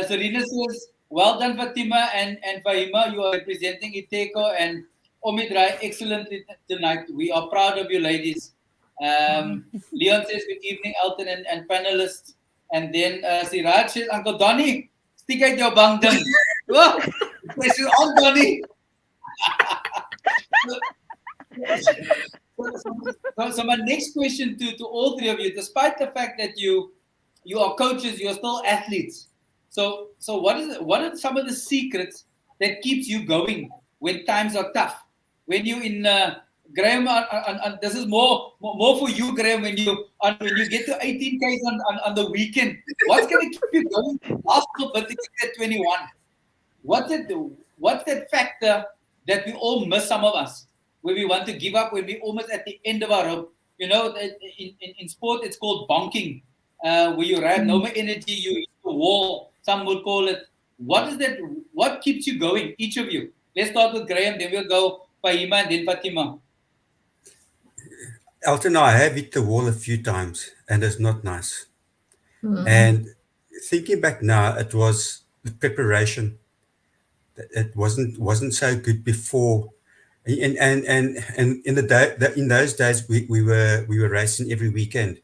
Serena says, well done, Fatima and Fahiema. You are representing Iteko and Omidrai excellently tonight. We are proud of you, ladies. Leon says, good evening, Elton and panelists. And then Siraj says, Uncle Donnie, stick out your bang ding. Oh, this is on Donnie. So my next question to all three of you, despite the fact that you are coaches, you're still athletes. So what are some of the secrets that keeps you going when times are tough? When you in Graham, this is more for you, Graham. When you get to 18 Ks on the weekend, what's going to keep you going? Last but at 21. What's that factor that we all miss, some of us, where we want to give up, when we're almost at the end of our rope? In sport, it's called bonking, where you have no more energy, you hit the wall, some would call it. What is that? What keeps you going, each of you? Let's start with Graham, then we'll go Fahiema and then Fatima. Elton, I have hit the wall a few times, and it's not nice. And thinking back now, it was the preparation. It wasn't so good before, and in those days we were racing every weekend,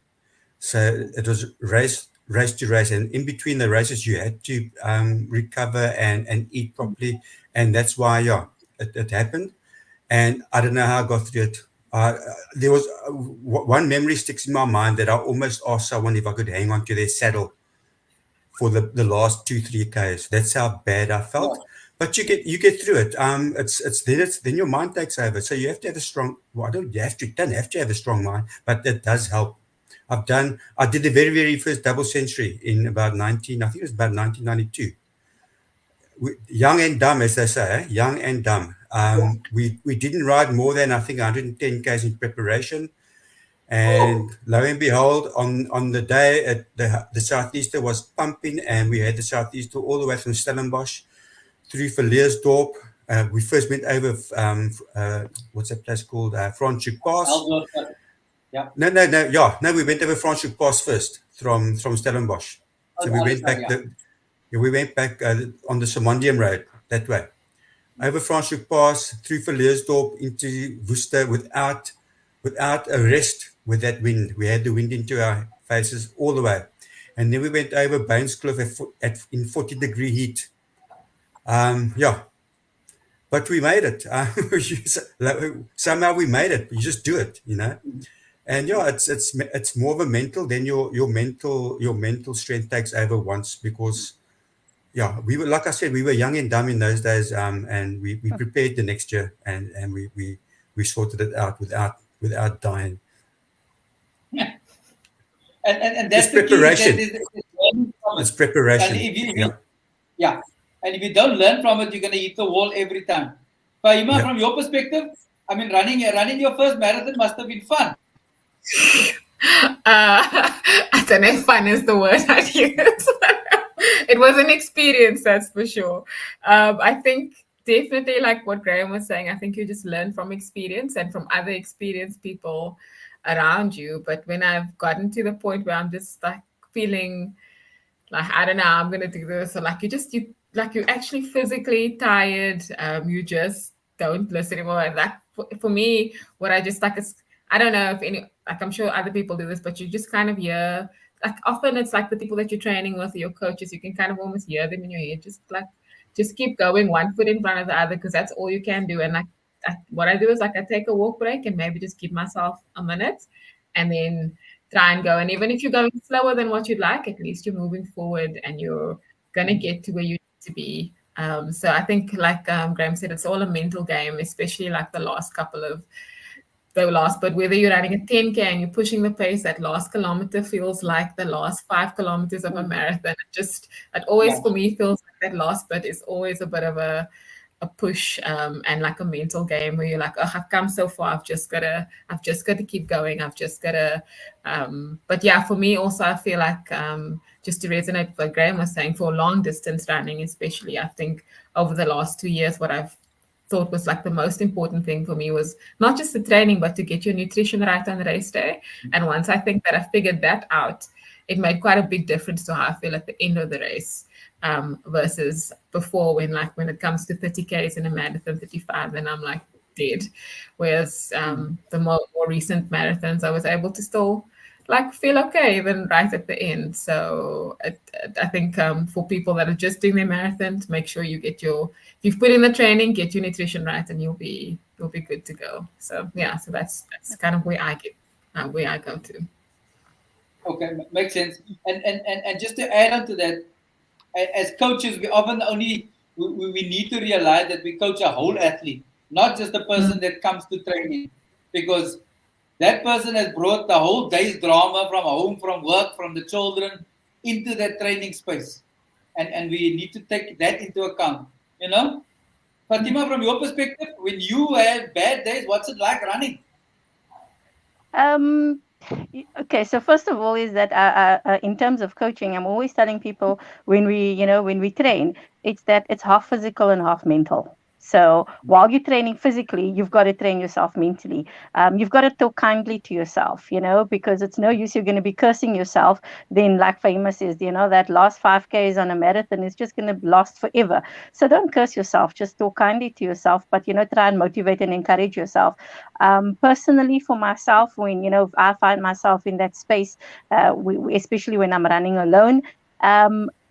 so it was race to race, and in between the races you had to recover and eat properly, and that's why it happened. And I don't know how I got through it. There was one memory sticks in my mind, that I almost asked someone if I could hang on to their saddle for the last 2-3 Ks. That's how bad I felt. Yeah. But you get through it. It's then your mind takes over. So you have to have a strong. Well, don't have to have a strong mind, but it does help. I did the very, very first double century in about 1992. Young and dumb, as they say, young and dumb. We didn't ride more than, I think, 110 Ks in preparation. And lo and behold, on the day, the Southeaster was pumping, and we had the Southeaster all the way from Stellenbosch through Verleersdorp. We first went over, what's that place called? Franschhoek Pass. Yeah. No, we went over Franschhoek Pass first from Stellenbosch. So we went back on the Simondium Road that way. Over Franschhoek Pass, through Verleersdorp into Worcester without a rest with that wind. We had the wind into our faces all the way. And then we went over Bainskloof in 40-degree heat. but we made it. Somehow we made it. You just do it, And yeah, it's more of a mental. Then your mental strength takes over once, because yeah, we were, like I said, we were young and dumb in those days, and we prepared the next year, and we sorted it out without dying. And It's that's the key. preparation. Is learning from It's it. And preparation. if Yeah, you yeah, and if you don't learn from it, you're gonna hit the wall every time. Fahiema, yeah. from your perspective, I mean, running your first marathon must have been fun. I don't know if fun is the word I'd use. It was an experience, that's for sure. I think definitely like what Graham was saying, I think you just learn from experience and from other experienced people around you. But when I've gotten to the point where I'm just like feeling like I don't know, I'm gonna do this, or like you're actually physically tired. You just don't listen anymore. And that for me, what I just like is I don't know if any like I'm sure other people do this, but you just kind of hear like often it's like the people that you're training with, your coaches, you can kind of almost hear them in your head, just keep going one foot in front of the other because that's all you can do. And like what I do is like I take a walk break and maybe just give myself a minute and then try and go. And even if you're going slower than what you'd like, at least you're moving forward and you're going to get to where you need to be. So I think, like Graham said, it's all a mental game, especially like but whether you're running a 10K and you're pushing the pace, that last kilometer feels like the last 5 kilometers of a marathon. It always, Yeah. for me, feels like that last bit is always a bit of a push and like a mental game where you're like, oh, I've come so far. I've just got to keep going. I've just got to. But yeah, for me also, I feel like just to resonate with what Graham was saying, for long distance running, especially, I think over the last 2 years, what I've thought was like the most important thing for me was not just the training, but to get your nutrition right on the race day. And once I think that I figured that out, it made quite a big difference to how I feel at the end of the race versus before when it comes to 30Ks in a marathon, 35, then I'm like dead. Whereas the more recent marathons, I was able to still like feel okay even right at the end. So I think for people that are just doing their marathons, make sure if you've put in the training, get your nutrition right, and you'll be good to go. So yeah, so that's kind of where I go to. Okay, makes sense. And just to add on to that, as coaches, we often we need to realize that we coach a whole athlete, not just the person that comes to training, because that person has brought the whole day's drama from home, from work, from the children into that training space, and we need to take that into account. Fatima, from your perspective, when you have bad days, what's it like running? Um, okay, so first of all, is that in terms of coaching, I'm always telling people when we train, it's that it's half physical and half mental. So while you're training physically, you've got to train yourself mentally. You've got to talk kindly to yourself, because it's no use you're going to be cursing yourself. Then, like Fahiema says, that last 5Ks on a marathon is just going to last forever. So don't curse yourself. Just talk kindly to yourself, but try and motivate and encourage yourself. Personally, for myself, when I find myself in that space, especially when I'm running alone.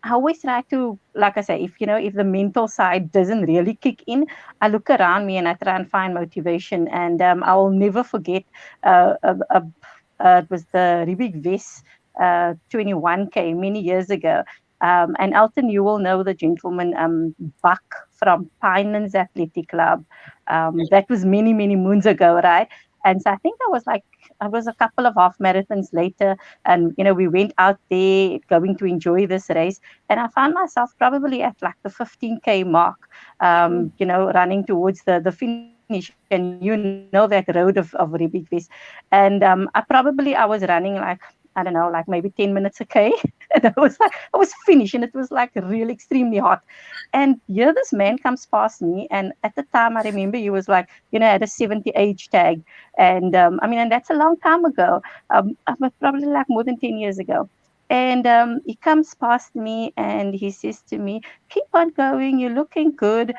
I always try to, like I say, if the mental side doesn't really kick in, I look around me and I try and find motivation. And I will never forget. It was the Rubik Vest 21K many years ago. And Elton, you will know the gentleman Buck from Pinelands Athletic Club. That was many, many moons ago, right? And so I think I was a couple of half marathons later, and we went out there going to enjoy this race, and I found myself probably at like the 15K mark, running towards the finish, and that road of Rubik Vest, and I was running like, I don't know, like maybe 10 minutes a K. And I was finished, and it was like really extremely hot. And here this man comes past me, and at the time I remember he was like, had a 70 age tag. And and that's a long time ago. Probably like more than 10 years ago. And he comes past me and he says to me, keep on going, you're looking good.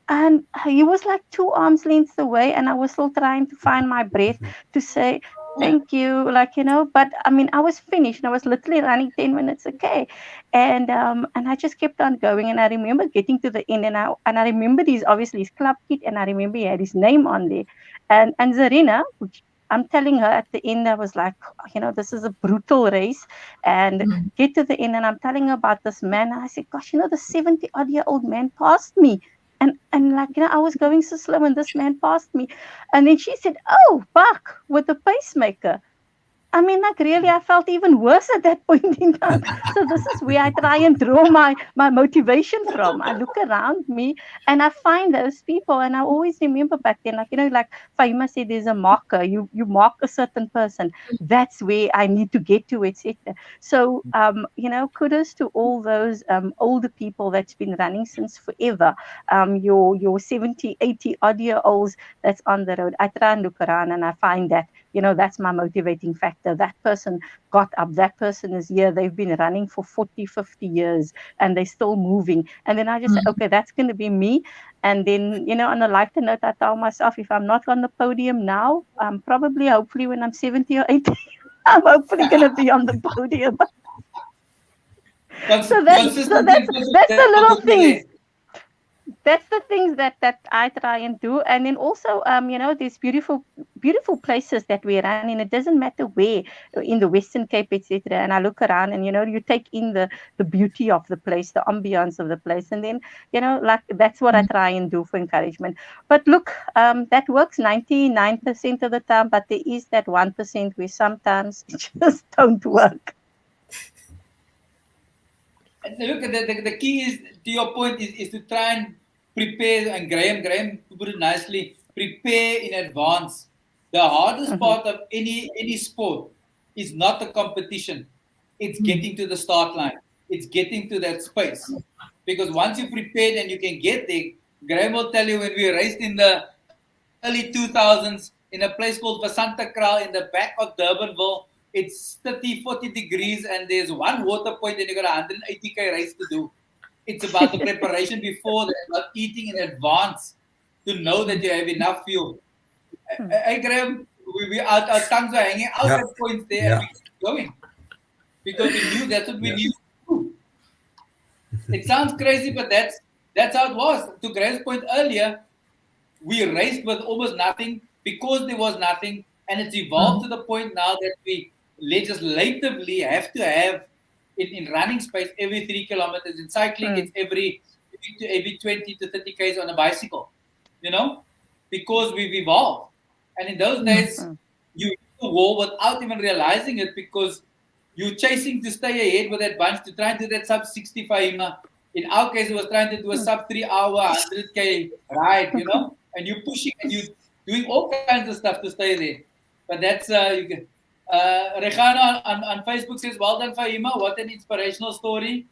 And he was like 2 arms lengths away, and I was still trying to find my breath to say, thank you. Like, but I mean, I was finished. I was literally running 10 minutes, okay. And I just kept on going. And I remember getting to the end, and I remember his obviously his club kit, and I remember he had his name on there. And Zarina, which I'm telling her at the end, I was like, this is a brutal race. And Mm. get to the end, and I'm telling her about this man. And I said, gosh, the 70-odd-year-old man passed me. And like, I was going so slow, and this man passed me. And then she said, "Oh, Buck with the pacemaker." I mean, like really, I felt even worse at that point in time. So this is where I try and draw my motivation from. I look around me and I find those people, and I always remember back then, like like Fahiema said, there's a marker. You mark a certain person. That's where I need to get to, etc. So kudos to all those older people that's been running since forever. Your 70, 80 odd year olds that's on the road. I try and look around and I find that that's my motivating factor. That person got up, that person is here, they've been running for 40, 50 years and they're still moving. And then I just say, Mm. okay, that's going to be me. And then, on a lighter note, I tell myself, if I'm not on the podium now, probably, hopefully, when I'm 70 or 80, I'm hopefully going to be on the podium. So Consistency and that's the will little get you there. things. That's the things that I try and do. And then also, there's beautiful places that we run in. It doesn't matter where, in the Western Cape, etc. And I look around, and you take in the beauty of the place, the ambience of the place, and then like that's what I try and do for encouragement. But look, that works 99% of the time, but there is that 1% where sometimes it just don't work. And look, the key is, to your point, is to try and prepare. And Graham put it nicely, prepare in advance. The hardest Mm-hmm. part of any sport is not the competition. It's Mm. getting to the start line. It's getting to that space. Because once you're prepared and you can get there, Graham will tell you, when we raced in the early 2000s in a place called Vasanta Kraal in the back of Durbanville, it's 30, 40 degrees, and there's one water point, and you got a 180k race to do. It's about the preparation before that, about eating in advance to know that you have enough fuel. Hey, Graham, our tongues are hanging out Yeah, at points there, and yeah. we keep going because we knew that's what we needed to do. It sounds crazy, but that's how it was. To Graham's point earlier, we raced with almost nothing because there was nothing, and it's evolved Mm. to the point now that we legislatively have to have in running space every 3 kilometers. In cycling, it's every 20 to 30 k's on a bicycle, you know, because we've evolved. And in those Mm. days, you hit the wall without even realizing it, because you're chasing to stay ahead with that bunch to try and do that sub 65. In our case, it was trying to do a sub 3 hour 100k ride, and you're pushing and you're doing all kinds of stuff to stay there. But that's Rehana on Facebook says, "Well done, Fahiema. What an inspirational story."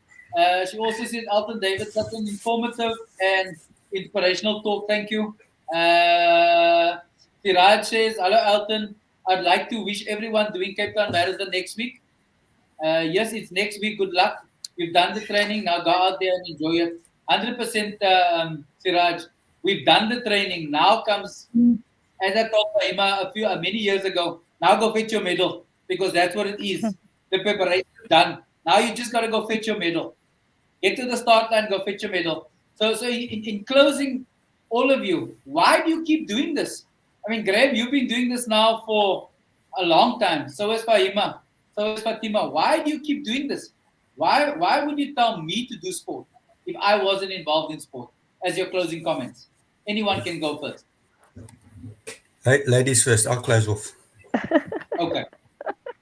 She also says, "Elton David, such an informative and inspirational talk. Thank you." Siraj says, "Hello, Elton. I'd like to wish everyone doing Cape Town Marathon next week. Yes, it's next week. Good luck. We've done the training. Now go out there and enjoy it. 100%, Siraj. We've done the training. Now comes, Mm. as I told Fahiema many years ago, now go fetch your medal, because that's what it is. The preparation is done. Now you just got to go fetch your medal. Get to the start line, go fetch your medal. So in closing, all of you, why do you keep doing this? I mean, Graham, you've been doing this now for a long time. So is Fahiema. So is Fatima. Why do you keep doing this? Why would you tell me to do sport if I wasn't involved in sport? As your closing comments. Anyone can go first. Ladies first. I'll close off. Okay,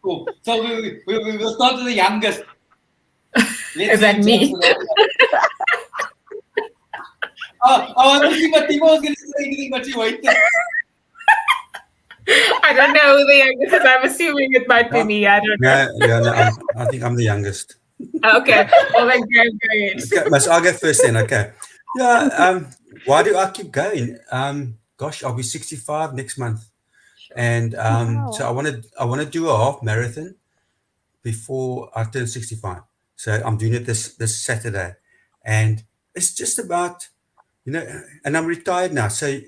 cool. So we will start with the youngest. Let's Is see that who jumps me? to that. I want to see what Timo was going to say anything, but she waited. I don't know who the youngest is. I'm assuming it might be me. I don't know. No, I think I'm the youngest. Okay. Well, then go ahead. Okay, must I go first then? Okay. Yeah. Why do I keep going? Gosh, I'll be 65 next month, and so Wow. I want to do a half marathon before I turn 65. So I'm doing it this Saturday, and it's just about, and I'm retired now. So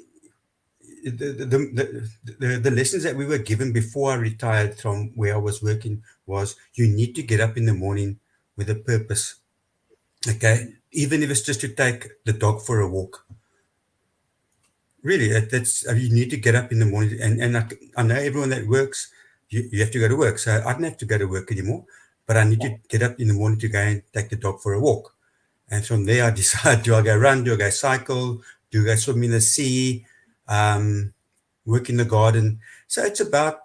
the lessons that we were given before I retired from where I was working was you need to get up in the morning with a purpose. Okay, even if it's just to take the dog for a walk. Really, that's you need to get up in the morning, and I know everyone that works, you have to go to work. So I don't have to go to work anymore, but I need to get up in the morning to go and take the dog for a walk. And from there, I decide: do I go run? Do I go cycle? Do I go swim in the sea? Work in the garden. So it's about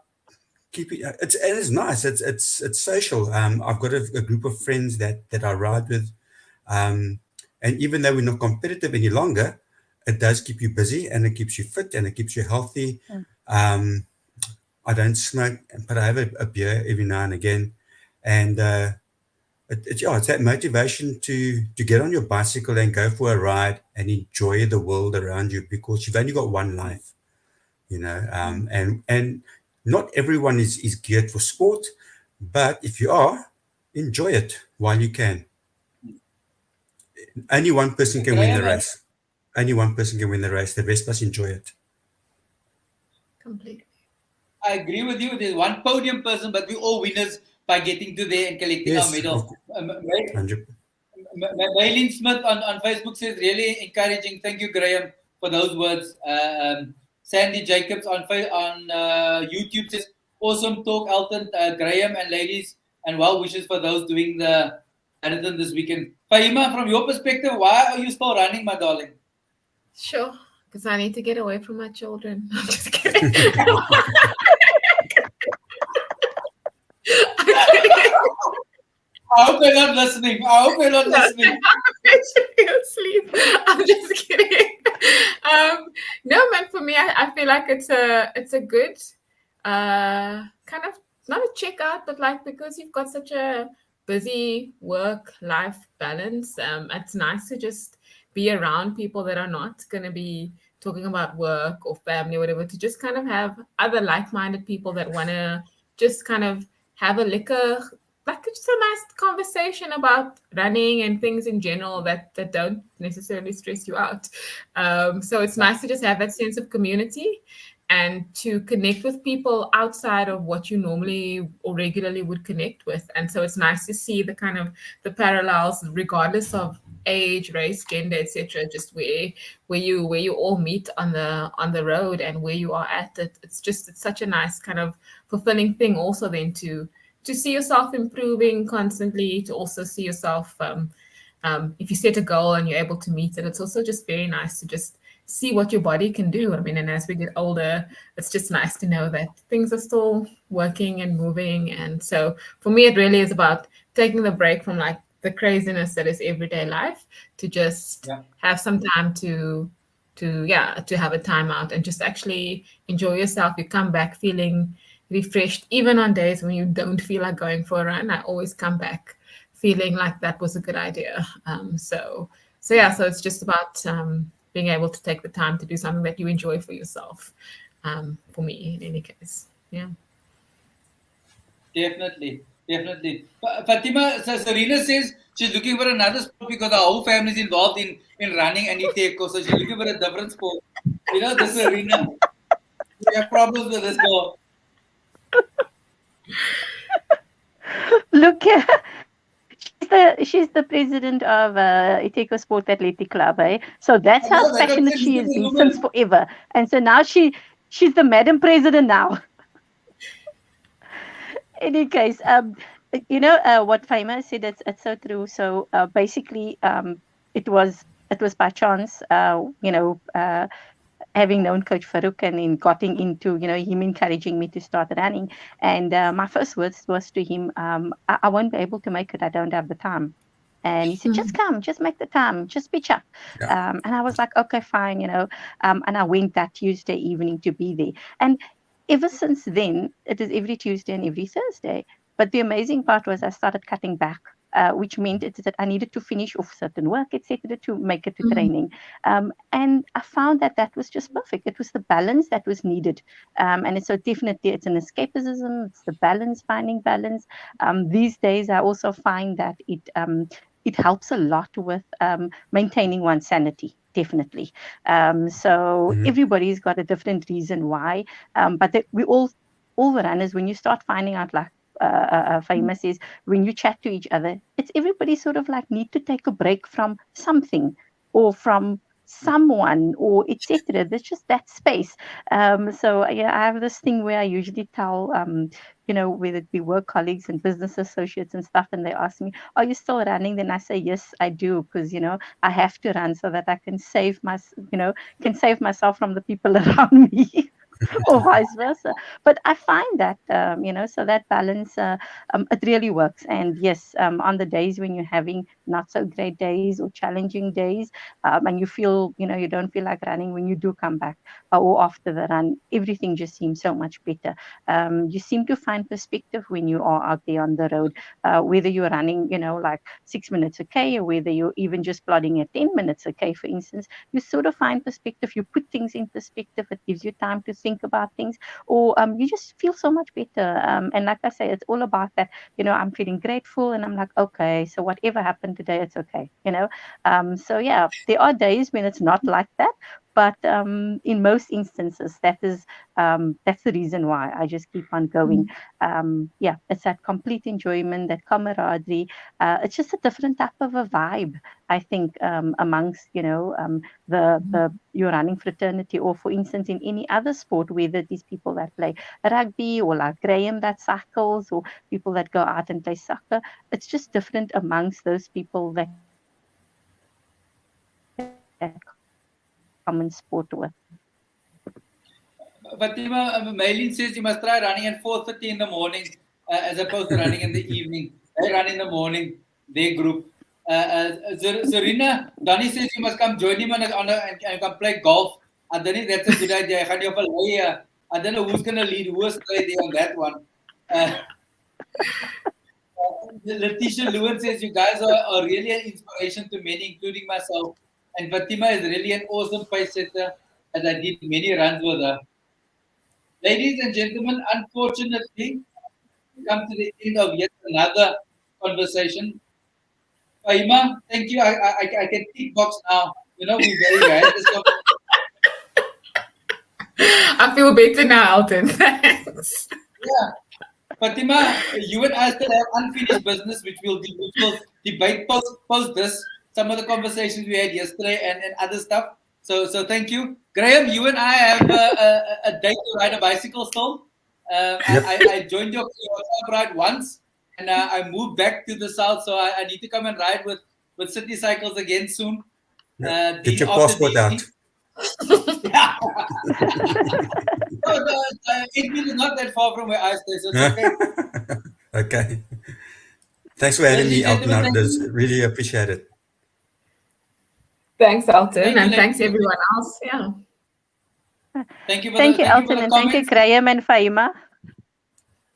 keeping. It's nice. It's social. I've got a group of friends that I ride with. Um, and even though we're not competitive any longer, it does keep you busy and it keeps you fit and it keeps you healthy. Mm. I don't smoke, but I have a beer every now and again. And it's that motivation to get on your bicycle and go for a ride and enjoy the world around you because you've only got one life, and not everyone is geared for sport, but if you are, enjoy it while you can. Only one person can win the Graham, race. Only one person can win the race. The rest must enjoy it. Completely. I agree with you. There's one podium person, but we're all winners by getting to there and collecting our Yes, medal. 100. Maylene Smith on Facebook says, really encouraging. Thank you, Graham, for those words. Sandy Jacobs on YouTube says, awesome talk, Elton, Graham, and ladies, and well wishes for those doing the marathon this weekend. Fahiema, from your perspective, why are you still running, my darling? Sure, because I need to get away from my children. I'm just kidding. I hope they're not listening. I hope they're not listening. They should be asleep. I'm just kidding. No, man. For me, I feel like it's a good kind of not a checkout, but like because you've got such a busy work-life balance, it's nice to just be around people that are not going to be talking about work or family or whatever. To just kind of have other like-minded people that want to just kind of have a liquor like just a nice conversation about running and things in general that don't necessarily stress you out. So it's nice to just have that sense of community and to connect with people outside of what you normally or regularly would connect with. And so it's nice to see the kind of the parallels, regardless of age, race, gender, etc. Just where you all meet on the road and where you are at. It's such a nice kind of fulfilling thing. Also, then to see yourself improving constantly, to also see yourself, if you set a goal and you're able to meet it, it's also just very nice to just see what your body can do. I mean, and as we get older, it's just nice to know that things are still working and moving. And so for me, it really is about taking the break from like the craziness that is everyday life to just have some time to have a time out and just actually enjoy yourself. You come back feeling refreshed, even on days when you don't feel like going for a run. I always come back feeling like that was a good idea. So it's just about being able to take the time to do something that you enjoy for yourself. For me, in any case, Definitely. Fatima, so Serena says she's looking for another sport because her whole family is involved in running and eco, so she's looking for a different sport. This Serena, we have problems with this girl. Look, she's the president of Iteco Sport Athletic Club, eh? So that's how passionate she has been since forever. And so now she's the Madam President now. In any case, what Fahiema said, it's so true. So basically, it was by chance, having known Coach Farouk and then getting into, him encouraging me to start running. And my first words was to him, I won't be able to make it. I don't have the time. And he said, just come, just make the time, just pitch up. Yeah. And I was like, okay, fine, and I went that Tuesday evening to be there. And ever since then, it is every Tuesday and every Thursday. But the amazing part was I started cutting back, which meant that I needed to finish off certain work, etc., to make it to training. And I found that was just perfect. It was the balance that was needed. And so definitely it's an escapism. It's the balance, finding balance. These days, I also find that it helps a lot with maintaining one's sanity. Definitely. So Mhm. everybody's got a different reason why, but we all the runners, when you start finding out, like famous is, when you chat to each other, it's everybody sort of like need to take a break from something or from someone or etc. There's just that space. So yeah, I have this thing where I usually tell whether it be work colleagues and business associates and stuff, and they ask me, "Are you still running?" Then I say, "Yes, I do," because I have to run so that I can can save myself from the people around me. Or vice versa. But I find that, so that balance, it really works. And yes, on the days when you're having not so great days or challenging days, and you feel, you don't feel like running, when you do come back or after the run, everything just seems so much better. You seem to find perspective when you are out there on the road, whether you're running, like 6 minutes okay, or whether you're even just plodding at 10 minutes okay, for instance. You sort of find perspective, you put things in perspective, it gives you time to think about things, or you just feel so much better. And like I say, it's all about that. I'm feeling grateful, and I'm like, okay, so whatever happened today, it's okay. So yeah, there are days when it's not like that, but in most instances, that's the reason why I just keep on going. Yeah, it's that complete enjoyment, that camaraderie. It's just a different type of a vibe, I think, amongst the your running fraternity, or for instance in any other sport, whether these people that play rugby, or like Graham that cycles, or people that go out and play soccer. It's just different amongst those people that common sport with. Fatima, Maylin says you must try running at 4:30 in the morning as opposed to running in the evening. They run in the morning, their group. Zarina, Donnie says you must come join him and come play golf. I don't think that's a good idea. I don't know who's going to lead, who is there on that one. Uh, Letitia Lewin says you guys are really an inspiration to many, including myself. And Fatima is really an awesome pace setter, as I did many runs with her. Ladies and gentlemen, unfortunately, we come to the end of yet another conversation. Faima, thank you. I can tick box now. We had this conversation. I feel better now, Alton. Thanks. Yeah. Fatima, you and I still have unfinished business, which we'll debate post this. Some of the conversations we had yesterday and other stuff. So thank you, Graham. You and I have a date to ride a bicycle still. Yep. I joined your club ride once, and I moved back to the south, so I need to come and ride with City Cycles again soon. Yep. Get Dean your after passport out. Dean. Yeah. No, Edmund is not that far from where I stay, so it's okay. Okay. Thanks for having Ladies me, and Alton. gentlemen, I thank you. really appreciate it. Thanks, Alton, Thank you, and ladies thanks and gentlemen. everyone else. Yeah. Thank you for Thank you, thank you for Elton, the and thank you, comments. Graham and Faima.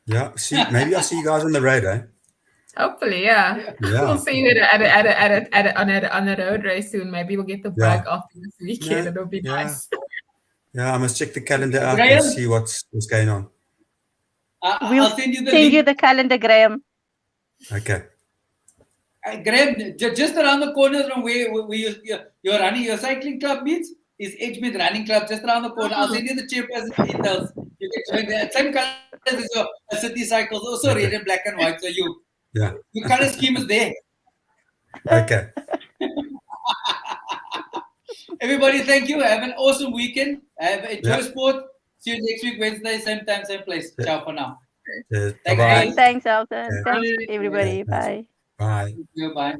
Yeah. Maybe I'll see you guys on the road, eh? Hopefully, yeah. Yeah. We'll Yeah. see you on a road race soon. Maybe we'll get the Yeah. bike after this weekend. No, It'll be yeah. nice. Yeah. I must check the calendar out and Graham, see what's going on. We'll I'll send you the send you link. the calendar, Graham. Okay. Graham, just around the corner from where you're running, your cycling club meets is Edgemid Running Club, just around the corner. I'll send you the chairperson details. You can join there. Same colors as your City Cycles, also red Okay. and black and white. So Yeah. your color scheme is there. Okay. Everybody, thank you. Have an awesome weekend. Enjoy Yeah. sport. See you next week, Wednesday, same time, same place. Yeah. Ciao for now. Bye Thanks, bye. guys. Thanks, Elton. Okay. Thanks, Bye. everybody. Thanks. Bye. Bye. Thank you. Bye.